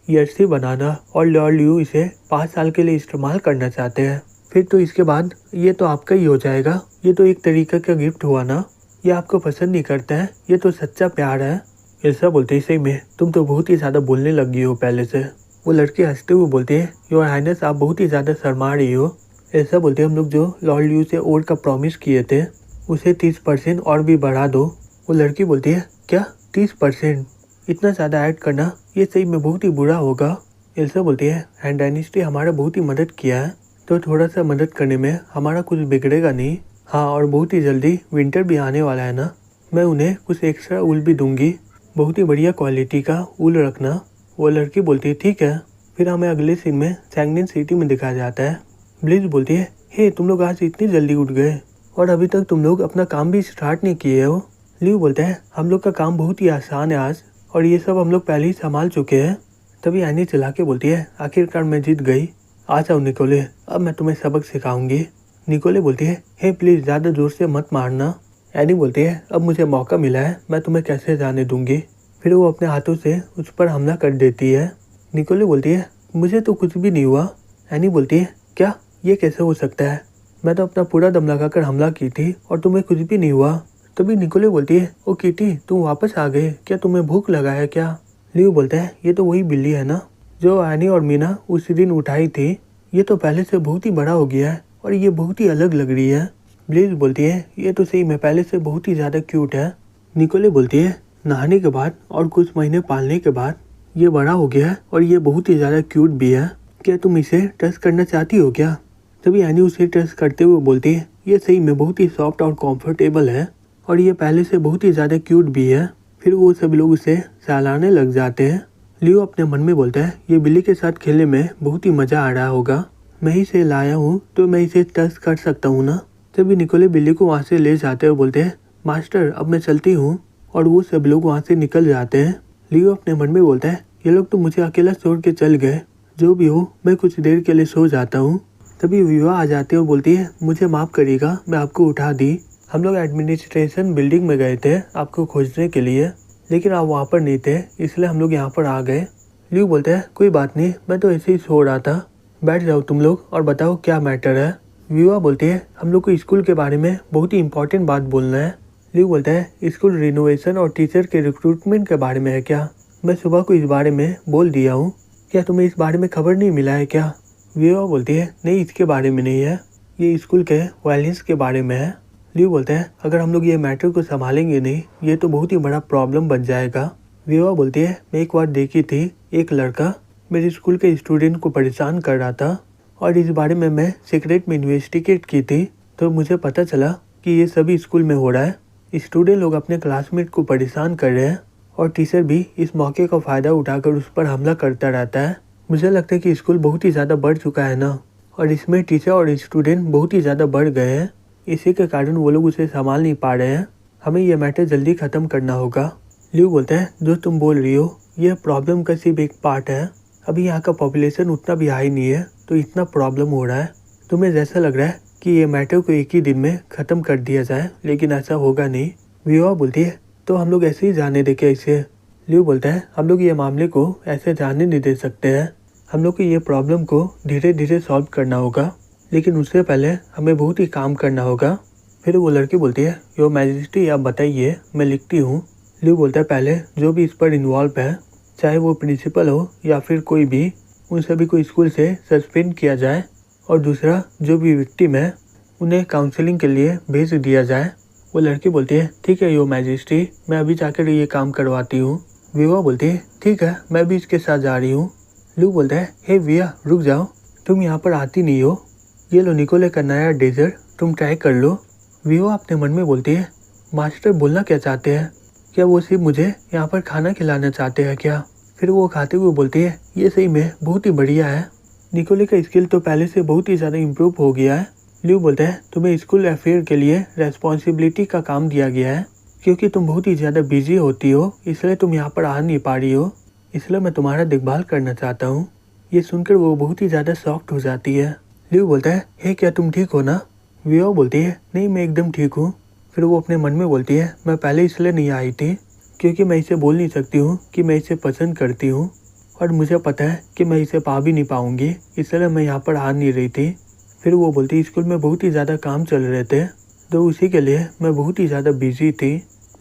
Speaker 1: एयरशिप बनाना और लॉर्ड ल्यू इसे 5 साल के लिए इस्तेमाल करना चाहते हैं, फिर तो इसके बाद ये तो आपका ही हो जाएगा, ये तो एक तरीका का गिफ्ट हुआ ना, ये आपको पसंद नहीं करता है, ये तो सच्चा प्यार है। एल्सा बोलती है सही में तुम तो बहुत ही ज़्यादा बोलने लगी हो पहले से। वो लड़की हंसते हुए बोलती है योर हाइनेस आप बहुत ही ज़्यादा शर्मा रही हो। एल्सा बोलती है हम लोग जो लॉर्ड ल्यू से और का प्रॉमिस किए थे उसे 30% और भी बढ़ा दो। वो लड़की बोलती है क्या 30%? इतना ज़्यादा ऐड करना ये सही में बहुत ही बुरा होगा। एल्सा बोलती है हैंड डायनेस्टी हमारा बहुत ही मदद किया है, तो थोड़ा सा मदद करने में हमारा कुछ बिगड़ेगा नहीं। हाँ, और बहुत ही जल्दी विंटर भी आने वाला है ना, मैं उन्हें कुछ एक्स्ट्रा ऊल भी दूंगी, बहुत ही बढ़िया क्वालिटी का ऊल रखना। वो लड़की बोलती है ठीक है। फिर हमें अगले सीन में सैंगनिन सिटी में दिखाया जाता है। ब्लिज बोलती है हे तुम लोग आज इतनी जल्दी उठ गए और अभी तक तुम लोग अपना काम भी स्टार्ट नहीं किए हो। ल्यू बोलता है हम लोग का काम बहुत ही आसान है आज, और ये सब हम लोग पहले ही संभाल चुके हैं। तभी एनी चला के बोलती है आखिरकार मैं जीत गई, आ जाओ निकोले, अब मैं तुम्हें सबक सिखाऊंगी। निकोले बोलती है हे प्लीज़ ज़्यादा ज़ोर से मत मारना। एनी बोलती है अब मुझे मौका मिला है, मैं तुम्हें कैसे जाने दूंगी। फिर वो अपने हाथों से उस पर हमला कर देती है। निकोले बोलती है मुझे तो कुछ भी नहीं हुआ। एनी बोलती है क्या, ये कैसे हो सकता है, मैं तो अपना पूरा दम लगाकर हमला की थी और तुम्हें कुछ भी नहीं हुआ। तभी निकोले बोलती है, ओ किटी तुम वापस आ गए, क्या तुम्हें भूख लगा है क्या? लियो बोलता है, ये तो वही बिल्ली है ना जो एनी और मीना उसी दिन उठाई थी। ये तो पहले से बहुत ही बड़ा हो गया है और ये बहुत ही अलग लग रही है। ब्लिज बोलती है, ये तो सही में पहले से बहुत ही ज़्यादा क्यूट है। निकोले बोलती है, नहाने के बाद और कुछ महीने पालने के बाद ये बड़ा हो गया है और ये बहुत ही ज़्यादा क्यूट भी है। क्या तुम इसे टच करना चाहती हो क्या? तभी एनी उसे टच करते हुए बोलती है, ये सही में बहुत ही सॉफ्ट और कंफर्टेबल है और ये पहले से बहुत ही ज़्यादा क्यूट भी है। फिर वो सब लोग उसे सहलाने लग जाते हैं। लियो अपने मन में बोलता है, ये बिल्ली के साथ खेलने में बहुत ही मज़ा आ रहा होगा। मैं ही इसे लाया हूँ तो मैं इसे टच कर सकता हूँ ना। तभी निकोले बिल्ली को वहाँ से ले जाते हुए बोलते हैं, मास्टर अब मैं चलती हूँ। और वो सब लोग वहाँ से निकल जाते हैं। लियो अपने मन में बोलता है, ये लोग तो मुझे अकेला छोड़ के चल गए, जो भी हो मैं कुछ देर के लिए सो जाता हूँ। तभी विवा आ जाती है और बोलती है, मुझे माफ़ करिएगा मैं आपको उठा दी। हम लोग एडमिनिस्ट्रेशन बिल्डिंग में गए थे आपको खोजने के लिए, लेकिन आप वहाँ पर नहीं थे, इसलिए हम लोग यहाँ पर आ गए। लियो बोलता है, कोई बात नहीं, मैं तो ऐसे ही सो रहा था। बैठ जाओ तुम लोग और बताओ क्या मैटर है। विवा बोलती है, हम लोग को स्कूल के बारे में बहुत ही इंपॉर्टेंट बात बोलना है। लियो बोलता है, स्कूल रिनोवेशन और टीचर के रिक्रूटमेंट के बारे में है क्या? मैं सुबह को इस बारे में बोल दिया हूँ, क्या तुम्हें इस बारे में खबर नहीं मिला है क्या? विवा बोलती है, नहीं इसके बारे में नहीं है, ये स्कूल के वायलेंस के बारे में है। लियो बोलता है, अगर हम लोग ये मैटर को संभालेंगे नहीं ये तो बहुत ही बड़ा प्रॉब्लम बन जाएगा। विवा बोलती है, मैं एक बार देखी थी एक लड़का मेरे स्कूल के स्टूडेंट को परेशान कर रहा था और इस बारे में मैं सीक्रेट में इन्वेस्टिगेट की थी तो मुझे पता चला कि ये सभी स्कूल में हो रहा है। स्टूडेंट लोग अपने क्लासमेट को परेशान कर रहे हैं और टीचर भी इस मौके का फ़ायदा उठाकर उस पर हमला करता रहता है। मुझे लगता है कि स्कूल बहुत ही ज़्यादा बढ़ चुका है ना, और इसमें टीचर और स्टूडेंट बहुत ही ज़्यादा बढ़ गए हैं। इसी के कारण वो लोग उसे संभाल नहीं पा रहे हैं। हमें यह मैटर जल्दी ख़त्म करना होगा। लियो बोलता है, जो तुम बोल रही हो यह प्रॉब्लम का सिर्फ एक पार्ट है। अभी यहाँ का पॉपुलेशन उतना भी हाई नहीं है तो इतना प्रॉब्लम हो रहा है। तुम्हें जैसा लग रहा है कि ये मैटर को एक ही दिन में ख़त्म कर दिया जाए, लेकिन ऐसा होगा नहीं। विवा बोलती है, तो हम लोग ऐसे ही जाने दे क्या इसे? लियो बोलता है, हम लोग ये मामले को ऐसे जाने नहीं दे सकते हैं। हम लोग को ये प्रॉब्लम को धीरे धीरे सॉल्व करना होगा, लेकिन उससे पहले हमें बहुत ही काम करना होगा। फिर वो लड़की बोलती है, योर मैजेस्टी आप बताइए, मैं लिखती हूँ। लियो बोलता है, पहले जो भी इस पर इन्वॉल्व है, चाहे वो प्रिंसिपल हो या फिर कोई भी, उन सभी को स्कूल से सस्पेंड किया जाए। और दूसरा, जो भी विक्टिम है उन्हें काउंसलिंग के लिए भेज दिया जाए। वो लड़की बोलती है, ठीक है योर मैजेस्टी, मैं अभी जाकर ये काम करवाती हूँ। विवा बोलती है, ठीक है मैं भी इसके साथ जा रही हूँ। लू बोलता है, हे विया रुक जाओ, तुम यहाँ पर आती नहीं हो, ये लो निकोले का नया डेजर्ट, तुम ट्राई कर लो। विवा अपने मन में बोलती है, मास्टर बोलना क्या चाहते हैं? क्या वो सिर्फ मुझे यहाँ पर खाना खिलाना चाहते हैं क्या? फिर वो खाते हुए बोलती है, ये सही में बहुत ही बढ़िया है, निकोले का स्किल तो पहले से बहुत ही ज़्यादा इम्प्रूव हो गया है। लियो बोलता है, तुम्हें स्कूल अफेयर के लिए रेस्पॉन्सिबिलिटी का काम दिया गया है, क्योंकि तुम बहुत ही ज़्यादा बिजी होती हो इसलिए तुम यहाँ पर आ नहीं पा रही हो, इसलिए मैं तुम्हारा देखभाल करना चाहता हूँ। ये सुनकर वो बहुत ही ज़्यादा शॉक्ड हो जाती है। लियो बोलता है, हे क्या तुम ठीक हो ना? वियो बोलती है, नहीं मैं एकदम ठीक हूँ। फिर वो अपने मन में बोलती है, मैं पहले इसलिए नहीं आई थी क्योंकि मैं इसे बोल नहीं सकती हूँ कि मैं इसे पसंद करती हूँ, और मुझे पता है कि मैं इसे पा भी नहीं पाऊँगी, इसलिए मैं यहाँ पर आ नहीं रही थी। फिर वो बोलती, स्कूल में बहुत ही ज़्यादा काम चल रहे थे तो उसी के लिए मैं बहुत ही ज़्यादा बिजी थी।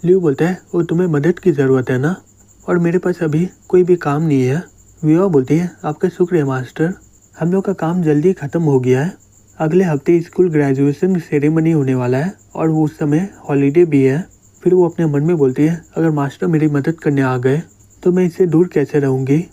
Speaker 1: लियो बोलता है, वो तुम्हें मदद की ज़रूरत है ना, और मेरे पास अभी कोई भी काम नहीं है। विवा बोलती है, आपका शुक्र है मास्टर, हम लोग का काम जल्दी ख़त्म हो गया है। अगले हफ्ते स्कूल ग्रेजुएशन सेरेमनी होने वाला है और वो उस समय हॉलीडे भी है। फिर वो अपने मन में बोलती है, अगर मास्टर मेरी मदद करने आ गए तो मैं इससे दूर कैसे रहूँगी,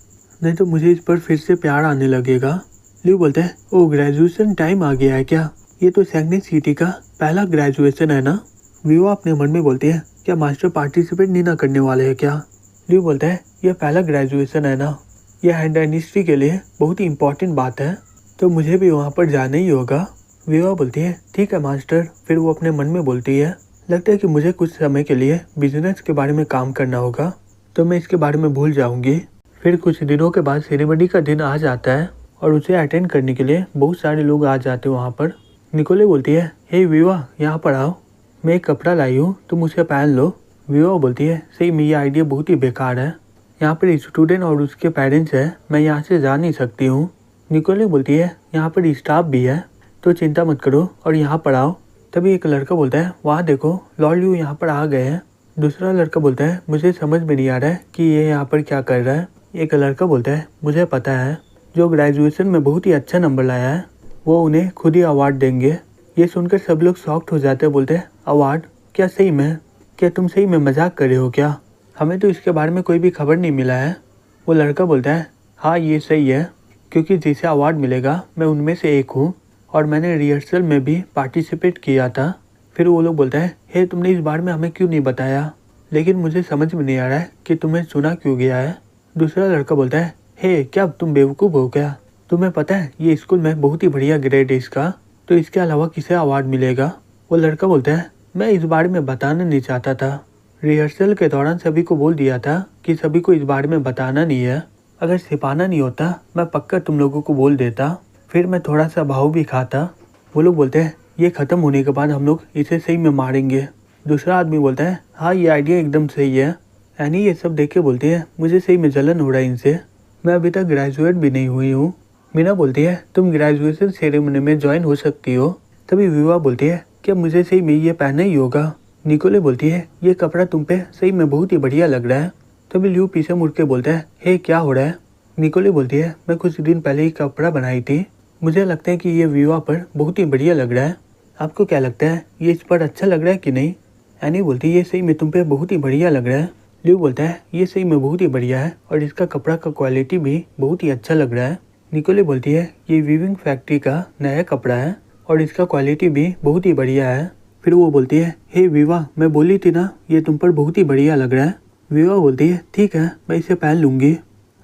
Speaker 1: नहीं तो मुझे इस पर फिर से प्यार आने लगेगा। लियो बोलता है, ओ ग्रेजुएशन टाइम आ गया है क्या? ये तो सैग्निक सिटी का पहला ग्रेजुएशन है ना? विवा अपने मन में बोलती है, क्या मास्टर पार्टिसिपेट नहीं ना करने वाले हैं क्या? लियो बोलता है, यह पहला ग्रेजुएशन है ना, यह हैंड इंडस्ट्री के लिए बहुत ही इम्पोर्टेंट बात है तो मुझे भी वहाँ पर जाना ही होगा। विवा बोलती है, ठीक है मास्टर। फिर वो अपने मन में बोलती है, लगता है कि मुझे कुछ समय के लिए बिजनेस के बारे में काम करना होगा तो मैं इसके बारे में भूल जाऊँगी। फिर कुछ दिनों के बाद सेरेमनी का दिन आ जाता है और उसे अटेंड करने के लिए बहुत सारे लोग आ जाते हैं वहाँ पर। निकोले बोलती है, हे विवा यहाँ पर आओ, मैं एक कपड़ा लाई हूँ तुम उसे पहन लो। विवा बोलती है, सही में ये आइडिया बहुत ही बेकार है, यहाँ पर स्टूडेंट और उसके पेरेंट्स हैं, मैं यहाँ से जा नहीं सकती हूँ। निकोले बोलती है, यहाँ पर स्टाफ भी है तो चिंता मत करो और यहाँ पर आओ। तभी एक लड़का बोलता है, वहाँ देखो लॉर्ड ल्यू यहाँ पर आ गए हैं। दूसरा लड़का बोलता है, मुझे समझ में नहीं आ रहा है कि ये यहाँ पर क्या कर रहा है। एक लड़का बोलता है, मुझे पता है, जो ग्रेजुएशन में बहुत ही अच्छा नंबर लाया है वो उन्हें खुद ही अवार्ड देंगे। ये सुनकर सब लोग शॉक्ड हो जाते हैं, बोलते हैं, अवार्ड? क्या सही में? क्या तुम सही में मजाक कर रहे हो क्या? हमें तो इसके बारे में कोई भी खबर नहीं मिला है। वो लड़का बोलता है, हाँ ये सही है, क्योंकि जिसे अवार्ड मिलेगा मैं उनमें से एक हूँ और मैंने रिहर्सल में भी पार्टिसिपेट किया था। फिर वो लोग बोलता है, हे तुमने इस बारे में हमें क्यों नहीं बताया? लेकिन मुझे समझ में नहीं आ रहा है कि तुम्हें सुना क्यों गया है। दूसरा लड़का बोलता है, हे क्या तुम बेवकूफ़ हो क्या? तुम्हें पता है ये स्कूल में बहुत ही बढ़िया ग्रेड है इसका, तो इसके अलावा किसे अवार्ड मिलेगा? वो लड़का बोलता है, मैं इस बारे में बताना नहीं चाहता था। रिहर्सल के दौरान सभी को बोल दिया था कि सभी को इस बारे में बताना नहीं है। अगर छिपाना नहीं होता मैं पक्का तुम लोगों को बोल देता, फिर मैं थोड़ा सा भाव भी खाता। वो लोग बोलते हैं, ये ख़त्म होने के बाद हम लोग इसे सही में मारेंगे। दूसरा आदमी बोलता है, हाँ ये आइडिया एकदम सही है। एनी ये सब देख के बोलती है, मुझे सही में जलन हो रहा है इनसे, मैं अभी तक ग्रेजुएट भी नहीं हुई हूँ। मीना बोलती है, तुम ग्रेजुएशन सेरेमनी में ज्वाइन हो सकती हो। तभी विवा बोलती है, क्या मुझे सही में ये पहनना ही होगा? निकोले बोलती है, ये कपड़ा तुम पे सही में बहुत ही बढ़िया लग रहा है। तभी ल्यू पीछे मुड़ के बोलता है, हे क्या हो रहा है? निकोले बोलती है, मैं कुछ दिन पहले ही कपड़ा बनाई थी, मुझे लगता है कि ये विवा पर बहुत ही बढ़िया लग रहा है। आपको क्या लगता है, ये इस पर अच्छा लग रहा है कि नहीं? एनी बोलती है, ये सही में तुम पे बहुत ही बढ़िया लग रहा है। ल्यू बोलता है, ये सही में बहुत ही बढ़िया है और इसका कपड़ा का क्वालिटी भी बहुत ही अच्छा लग रहा है। निकोले बोलती है, ये वीविंग फैक्ट्री का नया कपड़ा है और इसका क्वालिटी भी बहुत ही बढ़िया है। फिर वो बोलती है, हे विवा, मैं बोली थी ना ये तुम पर बहुत ही बढ़िया लग रहा है। विवा बोलती है, ठीक है मैं इसे पहन लूँगी।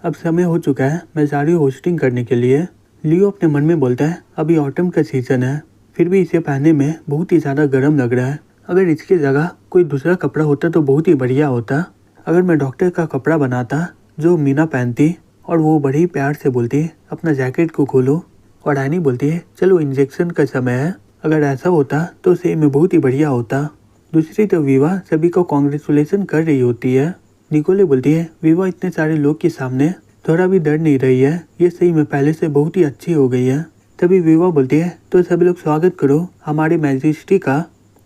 Speaker 1: अब समय हो चुका है, मैं जा रही हूँ होस्टिंग करने के लिए। लियो अपने मन में बोलता है, अभी ऑटम का सीजन है, फिर भी इसे पहनने में बहुत ही ज़्यादा गर्म लग रहा है। अगर इसकी जगह कोई दूसरा कपड़ा होता तो बहुत ही बढ़िया होता। अगर मैं डॉक्टर का कपड़ा बनाता जो मीना पहनती और वो बड़े ही प्यार से बोलती, अपना जैकेट को खोलो, और एनी बोलती है, चलो इंजेक्शन का समय है। अगर ऐसा होता तो सही में बहुत ही बढ़िया होता। दूसरी तो विवा सभी को कॉन्ग्रेचुलेसन कर रही होती है। निकोले बोलती है, विवा इतने सारे लोग के सामने थोड़ा भी डर नहीं रही है, ये सही में पहले से बहुत ही अच्छी हो गई है। तभी विवा बोलती है, तो सभी लोग स्वागत करो हमारी मैजेस्टी का।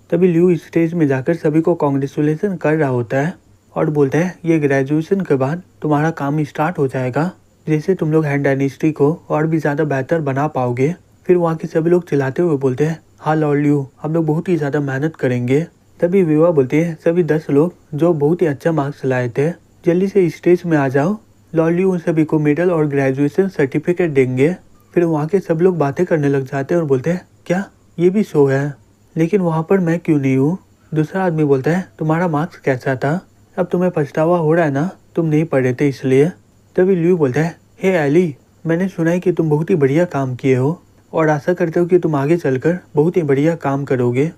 Speaker 1: तभी ल्यू स्टेज में जाकर सभी को कॉन्ग्रेचुलेसन कर रहा होता है और बोलता है, ये ग्रेजुएशन के बाद तुम्हारा काम स्टार्ट हो जाएगा, जैसे तुम लोग हैंड डायनेस्टी को और भी ज़्यादा बेहतर बना पाओगे। फिर वहाँ के सभी लोग चिल्लाते हुए बोलते हैं, हाँ लॉर्ड ल्यू, हम लोग बहुत ही ज़्यादा मेहनत करेंगे। तभी विवा बोलती है, सभी 10 लोग जो बहुत ही अच्छा मार्क्स लाए थे जल्दी से स्टेज में आ जाओ, लॉर्ड ल्यू उन सभी को मेडल और ग्रेजुएशन सर्टिफिकेट देंगे। फिर वहाँ के सब लोग बातें करने लग जाते हैं और बोलते हैं, क्या ये भी शो है, लेकिन वहाँ पर मैं क्यों नहीं हूँ? दूसरा आदमी बोलता है, तुम्हारा मार्क्स कैसा था? अब तुम्हें पछतावा हो रहा है ना, तुम नहीं पढ़े थे इसलिए। तभी ल्यू बोलता है, हे एली, मैंने सुना है कि तुम बहुत ही बढ़िया काम किए हो और आशा करते हो कि तुम आगे चलकर बहुत ही बढ़िया काम करोगे।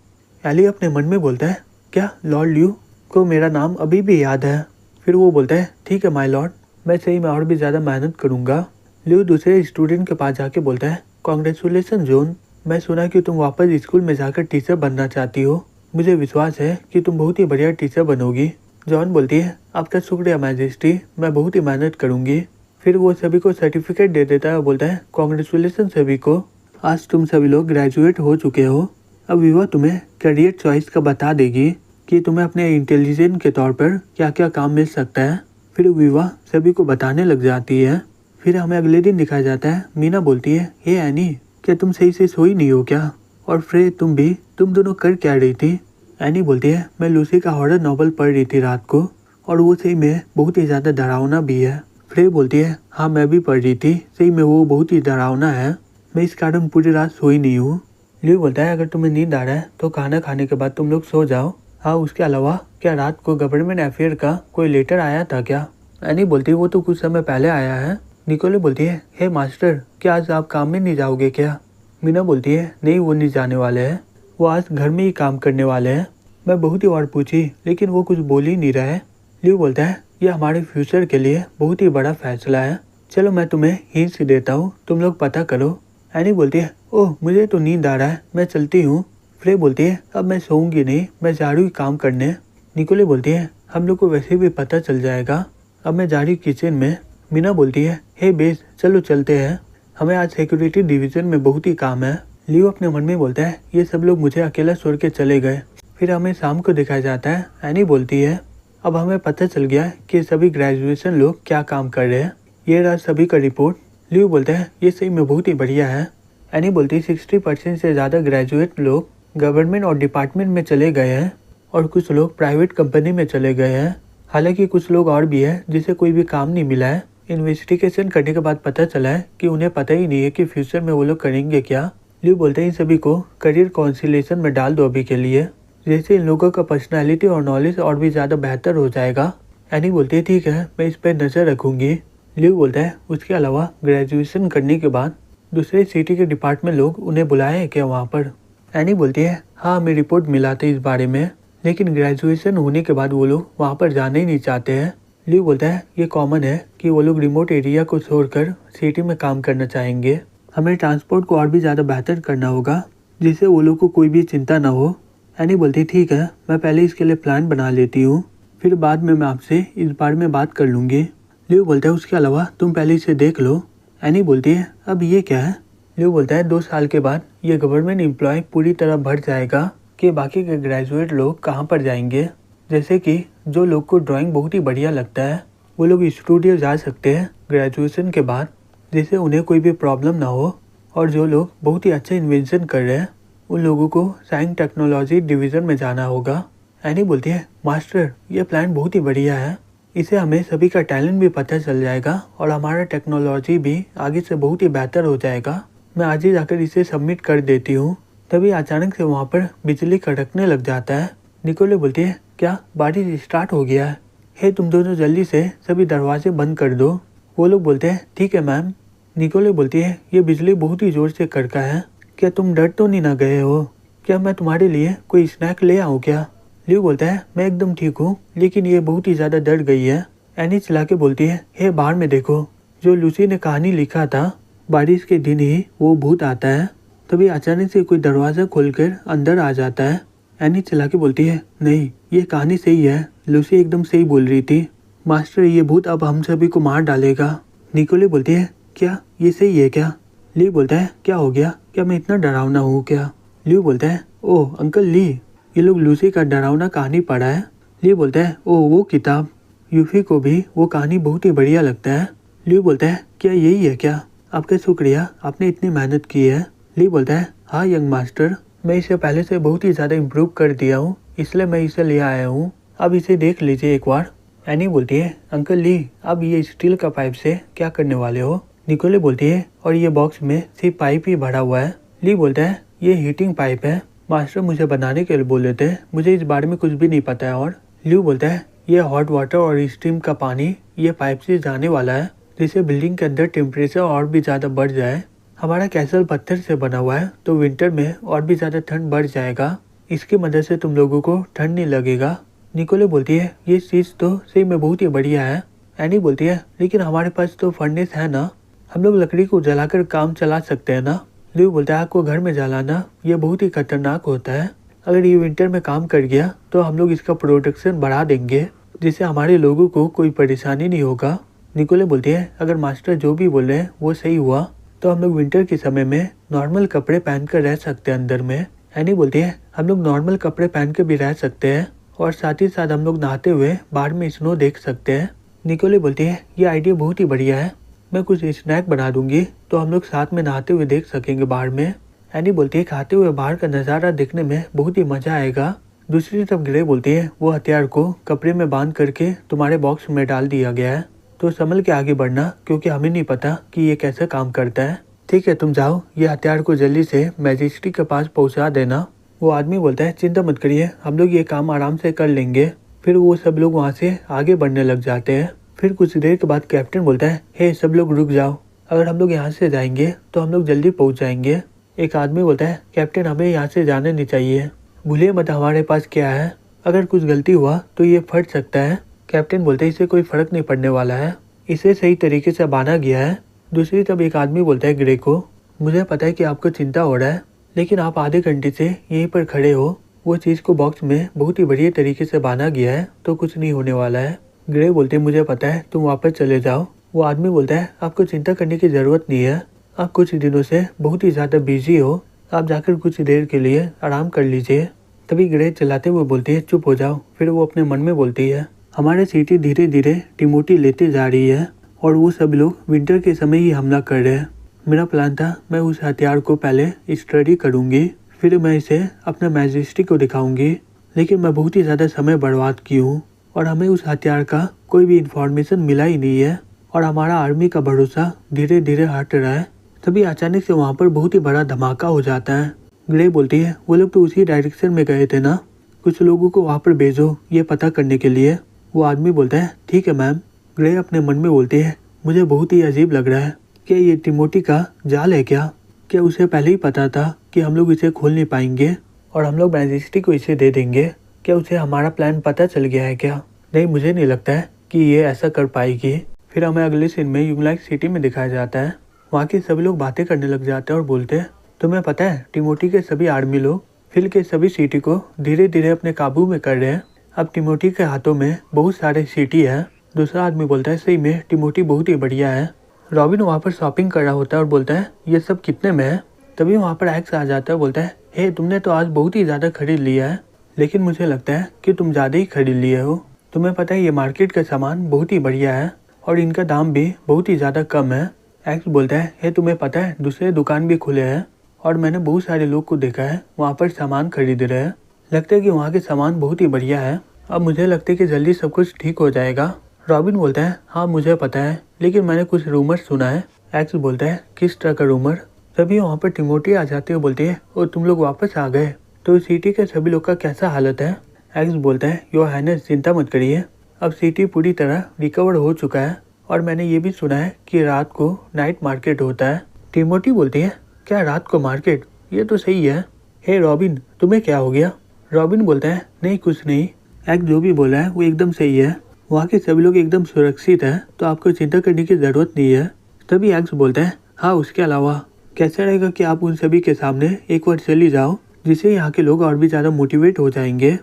Speaker 1: एली अपने मन में बोलता है, क्या लॉर्ड ल्यू को मेरा नाम अभी भी याद है? फिर वो बोलता है, ठीक है माय लॉर्ड, मैं सही में और भी ज़्यादा मेहनत करूँगा। ल्यू दूसरे स्टूडेंट के पास जाके बोलता है, कॉन्ग्रेचुलेसन जॉन, मैं सुना कि तुम वापस स्कूल में जाकर टीचर बनना चाहती हो, मुझे विश्वास है कि तुम बहुत ही बढ़िया टीचर बनोगी। जॉन बोलती है, आपका शुक्रिया मैजेस्टी, मैं बहुत ही मेहनत करूँगी। फिर वो सभी को सर्टिफिकेट दे देता है और बोलता है, कॉन्ग्रेचुलेसन सभी को, आज तुम सभी लोग ग्रेजुएट हो चुके हो। अब विवा तुम्हें करियर चॉइस का बता देगी कि तुम्हें अपने इंटेलिजेंस के तौर पर क्या क्या काम मिल सकता है। फिर विवा सभी को बताने लग जाती है। फिर हमें अगले दिन दिखाया जाता है, मीना बोलती है, हे एनी, क्या तुम सही से सोई नहीं हो क्या? और फ्रे तुम दोनों कर क्या रही थी? एनी बोलती है, मैं लूसी का हॉरर नॉवल पढ़ रही थी रात को और वो सही में बहुत ही ज़्यादा डरावना भी है। फ्रे बोलती है, हाँ मैं भी पढ़ रही थी, सही में वो बहुत ही डरावना है, मैं इस कारण पूरी रात सोई नहीं हूँ। ल्यू बोलता है, अगर तुम्हें नींद आ रहा है तो खाना खाने के बाद तुम लोग सो जाओ। हाँ उसके अलावा क्या रात को गवर्नमेंट अफेयर का कोई लेटर आया था क्या? एनी बोलती है, वो तो कुछ समय पहले आया है। निकोले बोलती है, हे मास्टर, क्या आज आप काम में नहीं जाओगे क्या? मीना बोलती है, नहीं वो नहीं जाने वाले हैं, वो आज घर में ही काम करने वाले हैं। मैं बहुत ही बार पूछी लेकिन वो कुछ बोल ही नहीं रहा है। ल्यू बोलता है, ये हमारे फ्यूचर के लिए बहुत ही बड़ा फैसला है, चलो मैं तुम्हें हिंट्स देता हूँ, तुम लोग पता करो। एनी बोलती है, ओह मुझे तो नींद आ रहा है, मैं चलती हूँ। फ्रे बोलती है, अब मैं सोऊंगी नहीं, मैं जा रही हूँ काम करने। निकोले बोलती है, हम लोग को वैसे भी पता चल जाएगा, अब मैं जा रही हूँ किचन में। मीना बोलती है, हे बेस चलो चलते हैं, हमें आज सिक्योरिटी डिवीज़न में बहुत ही काम है। लियो अपने मन में बोलता है ये सब लोग मुझे अकेला छोड़ के चले गए। फिर हमें शाम को दिखाया जाता है। एनी बोलती है अब हमें पता चल गया कि सभी ग्रेजुएशन लोग क्या काम कर रहे हैं। ये रहा सभी का रिपोर्ट। लियो बोलता है ये सही में बहुत ही बढ़िया है। एनी बोलती है 60% से ज़्यादा ग्रेजुएट लोग गवर्नमेंट और डिपार्टमेंट में चले गए हैं और कुछ लोग प्राइवेट कंपनी में चले गए हैं। हालांकि कुछ लोग और भी हैं जिसे कोई भी काम नहीं मिला है। इन्वेस्टिगेशन करने के बाद पता चला है कि उन्हें पता ही नहीं है कि फ्यूचर में वो लोग करेंगे क्या। लियो बोलते हैं इन सभी को करियर काउंसिलेशन में डाल दो अभी के लिए, जैसे इन लोगों का पर्सनालिटी और नॉलेज और भी ज़्यादा बेहतर हो जाएगा। एनी बोलती है ठीक है मैं इस पर नज़र रखूँगी। लियो बोलता है उसके अलावा ग्रेजुएशन करने के बाद दूसरे सिटी के डिपार्टमेंट लोग उन्हें बुलाए हैं क्या वहाँ पर। एनी बोलती है हाँ हमें रिपोर्ट मिला था इस बारे में, लेकिन ग्रेजुएशन होने के बाद वो लोग वहाँ पर जाना ही नहीं चाहते हैं। लियो बोलता है ये कॉमन है कि वो लोग रिमोट एरिया को छोड़कर सिटी में काम करना चाहेंगे। हमें ट्रांसपोर्ट को और भी ज़्यादा बेहतर करना होगा जिससे वो लोग को कोई भी चिंता ना हो। एनी बोलती ठीक है मैं पहले इसके लिए प्लान बना लेती हूँ, फिर बाद में मैं आपसे इस बारे में बात कर लूँगी। लियो बोलता है उसके अलावा तुम पहले इसे देख लो। एनी बोलती है अब ये क्या है। लियो बोलता है 2 साल के बाद ये गवर्नमेंट एम्प्लॉय पूरी तरह भर जाएगा कि बाकी के ग्रेजुएट लोग कहाँ पर जाएंगे। जैसे कि जो लोग को ड्राइंग बहुत ही बढ़िया लगता है वो लोग स्टूडियो जा सकते हैं ग्रेजुएशन के बाद, जिससे उन्हें कोई भी प्रॉब्लम ना हो। और जो लोग बहुत ही अच्छा इन्वेंशन कर रहे हैं उन लोगों को साइंस टेक्नोलॉजी डिवीज़न में जाना होगा। एनी बोलती है मास्टर ये प्लान बहुत ही बढ़िया है, इससे हमें सभी का टैलेंट भी पता चल जाएगा और हमारा टेक्नोलॉजी भी आगे से बहुत ही बेहतर हो जाएगा। मैं आज ही जाकर इसे सबमिट कर देती हूँ। तभी अचानक से वहाँ पर बिजली कड़कने लग जाता है। निकोले बोलती है क्या बारिश स्टार्ट हो गया है। हे तुम दोनों जल्दी से सभी दरवाजे बंद कर दो। वो लोग बोलते हैं ठीक है मैम। निकोले बोलती है ये बिजली बहुत ही ज़ोर से कड़का है, क्या तुम डर तो नहीं ना गए हो, क्या मैं तुम्हारे लिए कोई स्नैक ले आऊँ क्या। लियो बोलता है मैं एकदम ठीक हूँ लेकिन ये बहुत ही ज़्यादा डर गई है। एनी चिल्ला के बोलती है हे बाहर में देखो, जो लूसी ने कहानी लिखा था बारिश के दिन ही वो भूत आता है। तभी अचानक से कोई दरवाज़ा खोलकर अंदर आ जाता है। एनी चिल्ला के बोलती है नहीं ये कहानी सही है, लूसी एकदम सही बोल रही थी। मास्टर ये भूत अब हम सभी को मार डालेगा। निकोले बोलती है क्या ये सही है क्या। ली बोलता है क्या हो गया, क्या मैं इतना डरावना हूँ क्या। लियो बोलता है ओह अंकल ली, ये लोग लूसी का डरावना कहानी पढ़ा है। लियो बोलता है ओह वो किताब, यूफी को भी वो कहानी बहुत ही बढ़िया लगता है। लियो बोलता है क्या यही है क्या, आपका शुक्रिया आपने इतनी मेहनत की है। लियो बोलता है हाँ यंग मास्टर, मैं इसे पहले से बहुत ही ज़्यादा इम्प्रूव कर दिया हूँ इसलिए मैं इसे ले आया हूँ, अब इसे देख लीजिए एक बार। एनी बोलती है अंकल ली अब ये स्टील का पाइप से क्या करने वाले हो। निकोले बोलती है और ये बॉक्स में सिर्फ पाइप ही भरा हुआ है। ली बोलता है ये हीटिंग पाइप है, मास्टर मुझे बनाने के लिए बोले थे, मुझे इस बारे में कुछ भी नहीं पता है। और ल्यू बोलता है ये हॉट वाटर और स्टीम का पानी ये पाइप से जाने वाला है, जिससे बिल्डिंग के अंदर टेम्परेचर और भी ज़्यादा बढ़ जाए। हमारा कैसल पत्थर से बना हुआ है तो विंटर में और भी ज़्यादा ठंड बढ़ जाएगा, इसकी मदद से तुम लोगों को ठंड नहीं लगेगा। निकोले बोलती है ये चीज़ तो सही में बहुत ही बढ़िया है। एनी बोलती है लेकिन हमारे पास तो फर्नेस है ना, हम लोग लकड़ी को जलाकर काम चला सकते हैं ना। ल्यू बोलता है आपको घर में जलाना ये बहुत ही खतरनाक होता है, अगर ये विंटर में काम कर गया तो हम लोग इसका प्रोडक्शन बढ़ा देंगे जिससे हमारे लोगों को कोई परेशानी नहीं होगा। निकोले बोलती है अगर मास्टर जो भी बोल रहे हैं वो सही हुआ तो हम लोग विंटर के समय में नॉर्मल कपड़े पहन कर रह सकते हैं अंदर में। एनी बोलती है हम लोग नॉर्मल कपड़े पहन कर भी रह सकते हैं और साथ ही साथ हम लोग नहाते हुए बाहर में स्नो देख सकते हैं। निकोले बोलती है ये आइडिया बहुत ही बढ़िया है, मैं कुछ स्नैक बना दूंगी तो हम लोग साथ में नहाते हुए देख सकेंगे बाहर में। एनी बोलती है खाते हुए बाहर का नज़ारा देखने में बहुत ही मज़ा आएगा। दूसरी तरफ ग्रे बोलती है वो हथियार को कपड़े में बांध करके तुम्हारे बॉक्स में डाल दिया गया है तो संभल के आगे बढ़ना, क्योंकि हमें नहीं पता कि ये कैसे काम करता है। ठीक है तुम जाओ, ये हथियार को जल्दी से मैजिस्ट्रेट के पास पहुंचा देना। वो आदमी बोलता है चिंता मत करिए हम लोग ये काम आराम से कर लेंगे। फिर वो सब लोग वहाँ से आगे बढ़ने लग जाते हैं। फिर कुछ देर के बाद कैप्टन बोलता है हे सब लोग रुक जाओ, अगर हम लोग यहाँ से जाएंगे तो हम लोग जल्दी पहुँच जाएंगे। एक आदमी बोलता है कैप्टन हमें यहाँ से जाने नहीं चाहिए, भूलिए मत हमारे पास क्या है, अगर कुछ गलती हुआ तो ये फट सकता है। कैप्टन बोलते हैं इसे कोई फर्क नहीं पड़ने वाला है, इसे सही तरीके से बांधा गया है। दूसरी तरफ एक आदमी बोलता है ग्रे को मुझे पता है कि आपको चिंता हो रहा है, लेकिन आप आधे घंटे से यहीं पर खड़े हो, वो चीज़ को बॉक्स में बहुत ही बढ़िया तरीके से बांधा गया है तो कुछ नहीं होने वाला है। ग्रे बोलते मुझे पता है, तुम वापस चले जाओ। वो आदमी बोलता है आपको चिंता करने की ज़रूरत नहीं है, आप कुछ दिनों से बहुत ही ज़्यादा बिजी हो, आप जाकर कुछ देर के लिए आराम कर लीजिए। तभी ग्रे चिल्लाते हुए बोलती है, चुप हो जाओ। फिर वो अपने मन में बोलती है, हमारे सिटी धीरे धीरे टिमोटी लेते जा रही है और वो सब लोग विंटर के समय ही हमला कर रहे हैं। मेरा प्लान था मैं उस हथियार को पहले स्टडी करूंगी, फिर मैं इसे अपने मैजेस्टी को दिखाऊंगी, लेकिन मैं बहुत ही ज़्यादा समय बर्बाद की हूँ और हमें उस हथियार का कोई भी इंफॉर्मेशन मिला ही नहीं है और हमारा आर्मी का भरोसा धीरे धीरे हट रहा है। तभी अचानक से वहाँ पर बहुत ही बड़ा धमाका हो जाता है। ग्रे बोलती है, वो लोग तो उसी डायरेक्शन में गए थे ना, कुछ लोगों को वहाँ पर भेजो ये पता करने के लिए। वो आदमी बोलता है, ठीक है मैम। ग्रे अपने मन में बोलती है, मुझे बहुत ही अजीब लग रहा है, क्या ये टिमोटी का जाल है क्या उसे पहले ही पता था कि हम लोग इसे खोल नहीं पाएंगे और हम लोग मैजेस्टी को इसे दे देंगे? क्या उसे हमारा प्लान पता चल गया है क्या? नहीं, मुझे नहीं लगता है कि ये ऐसा कर पाएगी। फिर हमें अगले सीन में यूलाइक सिटी में दिखाया जाता है। वहाँ के सभी लोग बातें करने लग जाते हैं और बोलते हैं, तुम्हें पता है टिमोटी के सभी आर्मी लोग फिल के सभी सिटी को धीरे धीरे अपने काबू में कर रहे हैं। अब टिमोटी के हाथों में बहुत सारे सिटी है। दूसरा आदमी बोलता है, सही में टिमोटी बहुत ही बढ़िया है। रॉबिन वहाँ पर शॉपिंग कर रहा होता है और बोलता है, ये सब कितने में है? तभी वहाँ पर एक्स आ जाता है और बोलता है, हे तुमने तो आज बहुत ही ज़्यादा खरीद लिया है, लेकिन मुझे लगता है कि तुम ज़्यादा ही खरीद लिए हो। तुम्हें पता है ये मार्केट का सामान बहुत ही बढ़िया है और इनका दाम भी बहुत ही ज़्यादा कम है। एक्स बोलता है, हे तुम्हें पता है दूसरे दुकान भी खुले हैं और मैंने बहुत सारे लोग को देखा है वहाँ पर सामान खरीद रहे हैं। लगता है कि वहाँ के सामान बहुत ही बढ़िया है। अब मुझे लगता है कि जल्दी सब कुछ ठीक हो जाएगा। रॉबिन बोलता है, हाँ मुझे पता है, लेकिन मैंने कुछ रूमर सुना है। एक्स बोलता है, किस तरह का रूमर? तभी वहाँ पर टिमोटी आ जाती है, बोलती है, और तुम लोग वापस आ गए, तो सिटी के सभी लोग का कैसा हालत है? एक्स बोलता है, योर हाइनेस चिंता मत करिए, अब सिटी पूरी तरह रिकवर हो चुका है और मैंने ये भी सुना है कि रात को नाइट मार्केट होता है। टिमोटी बोलती है, क्या रात को मार्केट? ये तो सही है। हे रॉबिन, तुम्हें क्या हो गया? रॉबिन बोलता है, नहीं कुछ नहीं, एक्स जो भी बोला है वो एकदम सही है, वहाँ के सभी लोग एकदम सुरक्षित हैं, तो आपको चिंता करने की ज़रूरत नहीं है। तभी एक्स बोलता है, हाँ उसके अलावा कैसा रहेगा कि आप उन सभी के सामने एक बार चली जाओ, जिससे यहाँ के लोग और भी ज़्यादा मोटिवेट हो जाएंगे।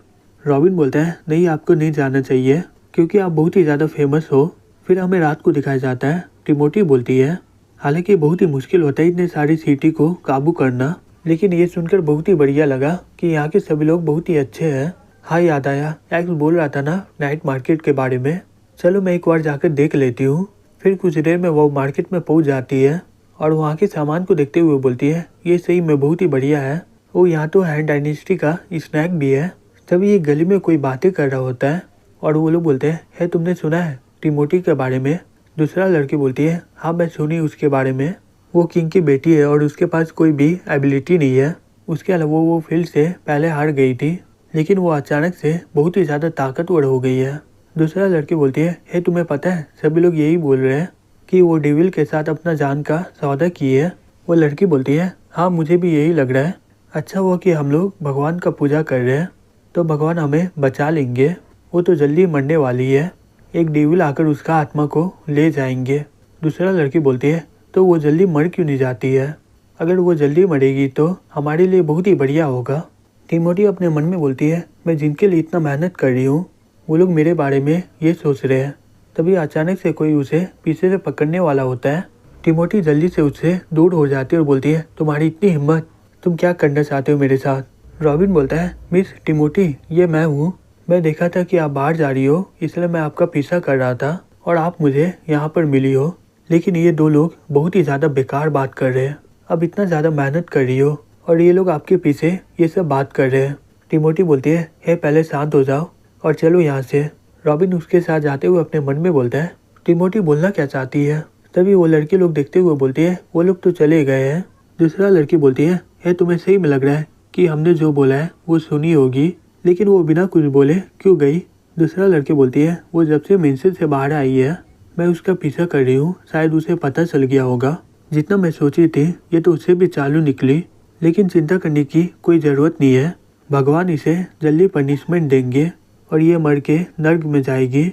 Speaker 1: रॉबिन बोलता है, नहीं आपको नहीं जाना चाहिए क्योंकि आप बहुत ही ज़्यादा फेमस हो। फिर हमें रात को दिखाया जाता है। टिमोटी बोलती है, हालांकि बहुत ही मुश्किल होता है इतने सारी सिटी को काबू करना, लेकिन ये सुनकर बहुत ही बढ़िया लगा कि यहाँ के सभी लोग बहुत ही अच्छे हैं। हाँ याद आया, एक्स बोल रहा था ना नाइट मार्केट के बारे में, चलो मैं एक बार जाकर देख लेती हूँ। फिर कुछ देर में वो मार्केट में पहुँच जाती है और वहाँ के सामान को देखते हुए बोलती है, ये सही में बहुत ही बढ़िया है। वो यहाँ तो हैंड डायनेस्टी का स्नैक भी है। तभी एक गली में कोई बातें कर रहा होता है और वो लोग बोलते हैं, है तुमने सुना है टिमोटी के बारे में? दूसरा लड़की बोलती है, हाँ मैं सुनी उसके बारे में, वो किंग की बेटी है और उसके पास कोई भी एबिलिटी नहीं है। उसके अलावा वो फील्ड से पहले हार गई थी, लेकिन वो अचानक से बहुत ही ज़्यादा ताकतवर हो गई है। दूसरा लड़की बोलती है, हे तुम्हें पता है सभी लोग यही बोल रहे हैं कि वो डेविल के साथ अपना जान का सौदा की है। वो लड़की बोलती है, हाँ मुझे भी यही लग रहा है। अच्छा हुआ कि हम लोग भगवान का पूजा कर रहे हैं, तो भगवान हमें बचा लेंगे। वो तो जल्दी मरने वाली है, एक डेविल आकर उसका आत्मा को ले जाएंगे। दूसरा लड़की बोलती है, तो वो जल्दी मर क्यों नहीं जाती है? अगर वो जल्दी मरेगी तो हमारे लिए बहुत ही बढ़िया होगा। टिमोटी अपने मन में बोलती है, मैं जिनके लिए इतना मेहनत कर रही हूँ वो लोग मेरे बारे में ये सोच रहे हैं। तभी अचानक से कोई उसे पीछे से पकड़ने वाला होता है। टिमोटी जल्दी से उससे दूर हो जाती है और बोलती है, तुम्हारी इतनी हिम्मत, तुम क्या करना चाहते हो मेरे साथ? रॉबिन बोलता है, मिस टिमोटी ये मैं हूँ, मैं देखा था कि आप बाहर जा रही हो, इसलिए मैं आपका पीछा कर रहा था और आप मुझे यहाँ पर मिली हो, लेकिन ये दो लोग बहुत ही ज़्यादा बेकार बात कर रहे हैं। अब इतना ज़्यादा मेहनत कर रही हो और ये लोग आपके पीछे ये सब बात कर रहे हैं। टिमोटी बोलती है, हे पहले शांत हो जाओ और चलो यहाँ से। रॉबिन उसके साथ जाते हुए अपने मन में बोलता है, टिमोटी बोलना क्या चाहती है? तभी वो लड़की लोग देखते हुए बोलती है, वो लोग तो चले गए हैं। दूसरा लड़की बोलती है, हे तुम्हें सही में लग रहा है कि हमने जो बोला है वो सुनी होगी, लेकिन वो बिना कुछ बोले क्यों गई? दूसरा लड़की बोलती है, वो जब से मेंशन से बाहर आई है मैं उसका पीछा कर रही हूँ, शायद उसे पता चल गया होगा। जितना मैं सोची थी ये तो उससे भी चालू निकली, लेकिन चिंता करने की कोई ज़रूरत नहीं है, भगवान इसे जल्दी पनिशमेंट देंगे और ये मर के नर्क में जाएगी।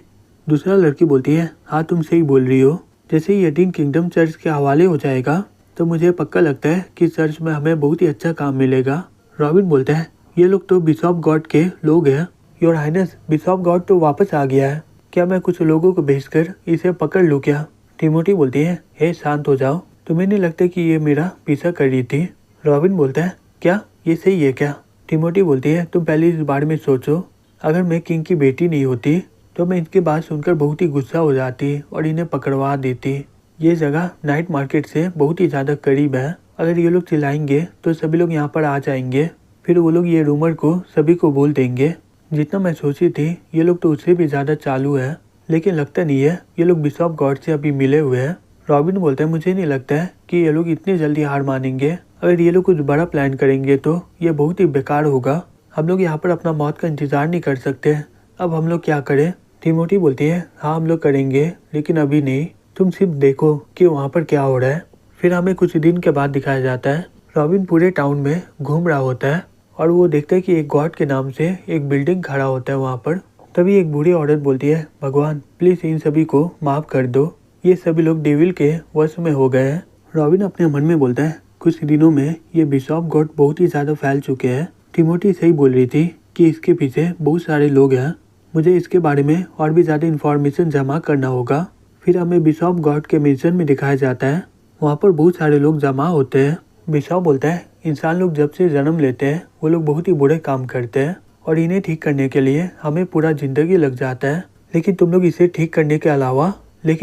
Speaker 1: दूसरा लड़की बोलती है, हाँ तुम सही बोल रही हो, जैसे ही 18 किंगडम चर्च के हवाले हो जाएगा तो मुझे पक्का लगता है कि चर्च में हमें बहुत ही अच्छा काम मिलेगा। रॉबिन बोलता है, ये लोग तो बिशॉप गॉड के लोग हैं। योर हाइनेस, बिशॉप गॉड तो वापस आ गया है, क्या मैं कुछ लोगों को भेजकर इसे पकड़ लूँ क्या? टिमोटी बोलती है, हे शांत हो जाओ, तुम्हें नहीं लगता कि ये मेरा पीछा कर रही थी? रॉबिन बोलता है, क्या ये सही है क्या? टिमोटी बोलती है तुम पहले इस बारे में सोचो। अगर मैं किंग की बेटी नहीं होती तो मैं इनकी बात सुनकर बहुत ही गुस्सा हो जाती और इन्हें पकड़वा देती। ये जगह नाइट मार्केट से बहुत ही ज़्यादा करीब है। अगर ये लोग चिल्लाएंगे तो सभी लोग यहाँ पर आ जाएंगे। फिर वो लोग ये रूमर को सभी को बोल देंगे। जितना मैं सोची थी ये लोग तो उससे भी ज़्यादा चालू है, लेकिन लगता नहीं है। ये लोग बिशॉप गॉड से अभी मिले हुए हैं। रॉबिन बोलता है मुझे नहीं लगता है कि ये लोग इतनी जल्दी हार मानेंगे। अगर ये लोग कुछ बड़ा प्लान करेंगे तो ये बहुत ही बेकार होगा। हम लोग यहाँ पर अपना मौत का इंतजार नहीं कर सकते। अब हम लोग क्या करें? टिमोटी बोलती है हाँ हम लोग करेंगे, लेकिन अभी नहीं। तुम सिर्फ देखो कि वहाँ पर क्या हो रहा है। फिर हमें कुछ दिन के बाद दिखाया जाता है रॉबिन पूरे टाउन में घूम रहा होता है और वो देखता है कि एक गॉड के नाम से एक बिल्डिंग खड़ा होता है वहाँ पर। तभी एक बूढ़ी औरत बोलती है भगवान प्लीज इन सभी को माफ कर दो, ये सभी लोग डेविल के वश में हो गए हैं। रॉबिन अपने मन में बोलता है कुछ दिनों में ये बिशॉप गॉड बहुत ही ज्यादा फैल चुके हैं। टिमोटी सही बोल रही थी कि इसके पीछे बहुत सारे लोग हैं। मुझे इसके बारे में और भी ज्यादा इंफॉर्मेशन जमा करना होगा। फिर हमें बिशॉप गॉड के मिशन में दिखाया जाता है। वहाँ पर बहुत सारे लोग जमा होते हैं। बिशॉप बोलता है इंसान लोग जब से जन्म लेते हैं वो लोग बहुत ही बुरे काम करते हैं और इन्हें ठीक करने के लिए हमें पूरा जिंदगी लग जाता है। लेकिन तुम लोग इसे ठीक करने के अलावा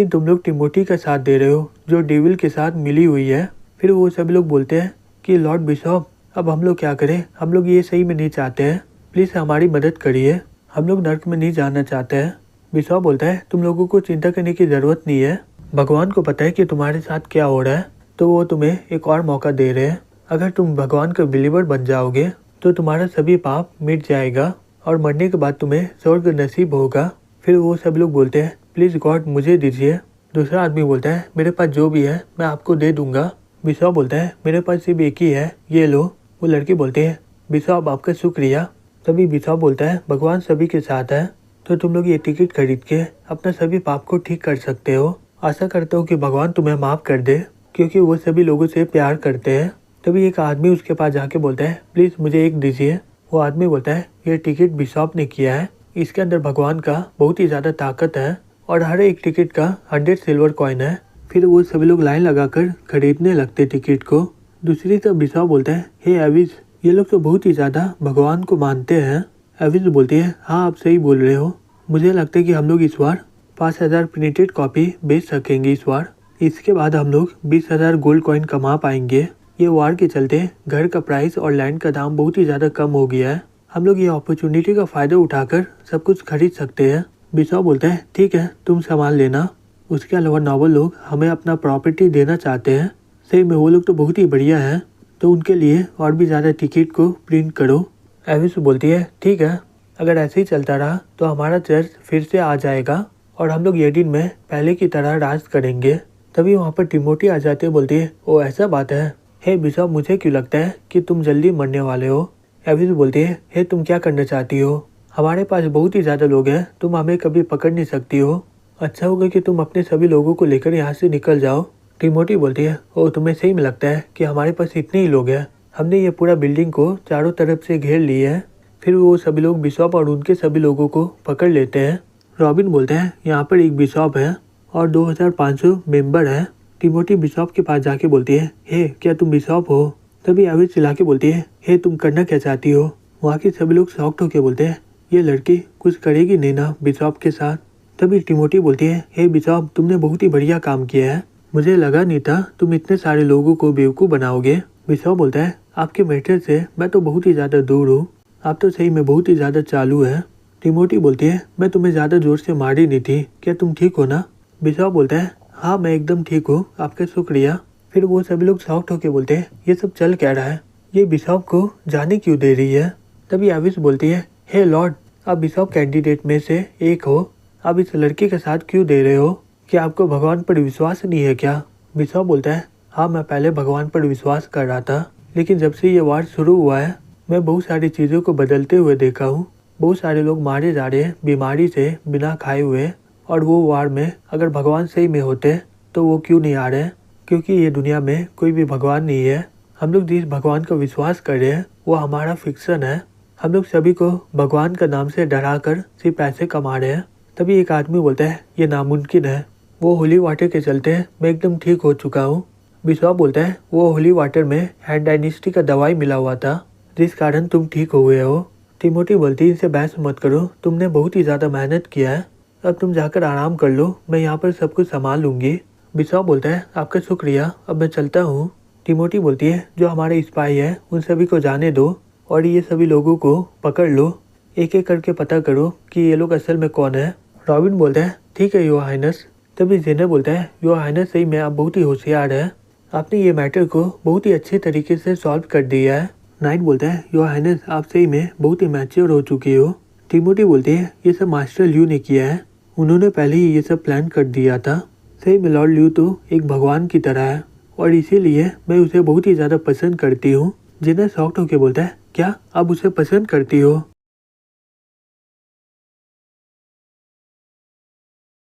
Speaker 1: तुम लोग टिमोटी का साथ दे रहे हो जो डेविल के साथ मिली हुई है। फिर वो सभी लोग बोलते हैं कि लॉर्ड बिशॉप अब हम लोग क्या करें? हम लोग ये सही में नहीं चाहते हैं, प्लीज हमारी मदद करिए। हम लोग नर्क में नहीं जाना चाहते हैं। बिशॉप बोलता है तुम लोगों को चिंता करने की जरूरत नहीं है। भगवान को पता है कि तुम्हारे साथ क्या हो रहा है, तो वो तुम्हें एक और मौका दे रहे हैं। अगर तुम भगवान का बिलीवर बन जाओगे तो तुम्हारा सभी पाप मिट जाएगा और मरने के बाद तुम्हें स्वर्ग नसीब होगा। फिर वो सभी लोग बोलते हैं प्लीज गॉड मुझे दीजिए। दूसरा आदमी बोलता है मेरे पास जो भी है मैं आपको दे दूंगा। बिशॉप बोलता है मेरे पास सिर्फ एक ही है, ये लो। वो लड़के बोलते हैं बिशॉप आपका शुक्रिया। तभी बिशॉप बोलता है भगवान सभी के साथ है, तो तुम लोग ये टिकट खरीद के अपना सभी पाप को ठीक कर सकते हो। आशा करता हूँ कि भगवान तुम्हें माफ कर दे, क्योंकि वो सभी लोगों से प्यार करते हैं। तभी एक आदमी उसके पास जाके बोलता है प्लीज मुझे एक दीजिए। वो आदमी बोलता है ये टिकट बिशॉप ने किया है, इसके अंदर भगवान का बहुत ही ज्यादा ताकत है और हर एक टिकट का 100 सिल्वर कॉइन है। फिर वो सभी लोग लाइन लगाकर खरीदने लगते टिकट को। दूसरी तरफ बिशॉप बोलता है हे एविस, ये लोग तो बहुत ही ज्यादा भगवान को मानते हैं। एविस बोलती है हाँ आप सही बोल रहे हो, मुझे लगता है कि हम लोग इस बार 5000 प्रिंटेड कॉपी बेच सकेंगे इस बार। इसके बाद हम लोग 20,000 गोल्ड कॉइन कमा पाएंगे। ये वार के चलते घर का प्राइस और लैंड का दाम बहुत ही ज्यादा कम हो गया है। हम लोग ये अपॉर्चुनिटी का फायदा उठाकर सब कुछ खरीद सकते हैं। बिशॉप बोलता है ठीक है तुम संभाल लेना। उसके अलावा नॉबल लोग हमें अपना प्रॉपर्टी देना चाहते हैं। सही में वो लोग तो बहुत ही बढ़िया है, तो उनके लिए और भी ज्यादा टिकट को प्रिंट करो। एविस बोलती है ठीक है, अगर ऐसे ही चलता रहा तो हमारा चर्च फिर से आ जाएगा और हम लोग येडिन में पहले की तरह राज करेंगे। तभी वहाँ पर टिमोटी आ जाती है, बोलती है ओ ऐसा बात है। हे बिशॉप मुझे क्यों लगता है कि तुम जल्दी मरने वाले हो। एविस बोलती है हे तुम क्या करना चाहती हो? हमारे पास बहुत ही ज्यादा लोग हैं, तुम हमें कभी पकड़ नहीं सकती हो। अच्छा होगा कि तुम अपने सभी लोगों को लेकर यहाँ से निकल जाओ। टिमोटी बोलती है ओ तुम्हें सही में लगता है कि हमारे पास इतने ही लोग हैं? हमने ये पूरा बिल्डिंग को चारों तरफ से घेर लिया है। फिर वो सभी लोग बिशॉप और उनके सभी लोगों को पकड़ लेते हैं। रॉबिन बोलते हैं यहाँ पर एक बिशॉप है और 2500 मेंबर है। टिमोटी बिशॉप के पास जाके बोलती है हे क्या तुम बिशॉप हो? तभी एविस चिल्ला के बोलती है हे तुम करना क्या चाहती हो? वहाँ के सभी लोग शॉक्ड होके बोलते हैं ये लड़की कुछ करेगी नहीं ना बिशॉप के साथ। तभी टिमोटी बोलती है हे बिशॉप तुमने बहुत ही बढ़िया काम किया है, मुझे लगा नहीं था तुम इतने सारे लोगों को बेवकूफ़ बनाओगे। बिशॉप बोलता है आपके मैटर से मैं तो बहुत ही ज़्यादा दूर हूँ, आप तो सही में बहुत ही ज़्यादा चालू है। टिमोटी बोलती है मैं तुम्हें ज़्यादा जोर से मारी नहीं थी, क्या तुम ठीक हो ना? बिशॉप बोलता है हाँ मैं एकदम ठीक हूँ, आपका शुक्रिया। फिर वो सभी लोग शॉक्ड होकर बोलते हैं ये सब चल क्या रहा है, ये बिशॉप को जाने क्यों दे रही है? तभी एविस बोलती है हे लॉर्ड आप बिशॉप कैंडिडेट में से एक हो, आप इस लड़के के साथ क्यों दे रहे हो? क्या आपको भगवान पर विश्वास नहीं है क्या? बिशॉप बोलता है हाँ मैं पहले भगवान पर विश्वास कर रहा था, लेकिन जब से ये वार शुरू हुआ है मैं बहुत सारी चीज़ों को बदलते हुए देखा हूँ। बहुत सारे लोग मारे जा रहे हैं बीमारी से बिना खाए हुए, और वो वार में अगर भगवान सही में होते तो वो क्यों नहीं आ रहे? क्योंकि ये दुनिया में कोई भी भगवान नहीं है। हम लोग जिस भगवान का विश्वास कर रहे हैं वो हमारा फिक्सन है। हम लोग सभी को भगवान का नाम से डरा कर सिर्फ पैसे कमा रहे हैं। तभी एक आदमी बोलता है ये नामुमकिन है, वो होली वाटर के चलते मैं एकदम ठीक हो चुका हूँ। बिशॉप बोलता है वो होली वाटर में हैंड डायनेस्टी का दवाई मिला हुआ था जिस कारण तुम ठीक हो गए हो। टिमोथी बोलती है इनसे बहस मत करो, तुमने बहुत ही ज़्यादा मेहनत किया है, अब तुम जाकर आराम कर लो, मैं यहाँ पर सब कुछ संभाल लूँगी। बिशॉप बोलता है आपका शुक्रिया, अब मैं चलता हूँ। टिमोथी बोलती है जो हमारे स्पाई है उन सभी को जाने दो और ये सभी लोगों को पकड़ लो, एक एक करके पता करो कि ये लोग असल में कौन है। रॉबिन बोलता है ठीक है योर हाइनेस। तभी जेनर बोलता है योर हाइनेस सही में आप बहुत ही होशियार है, आपने ये मैटर को बहुत ही अच्छे तरीके से सॉल्व कर दिया है। नाइट बोलता है योर हाइनेस आप सही में बहुत ही मैच्योर हो चुकी हो। टिमोथी बोलती है ये सब मास्टर ल्यू ने किया है, उन्होंने पहले ही ये सब प्लान कर दिया था। सही में लॉर्ड ल्यू तो एक भगवान की तरह है और इसीलिए मैं उसे बहुत ही ज़्यादा पसंद करती हूँ। जेनर शॉक्ड होकर बोलता है क्या आप उसे पसंद करती हो?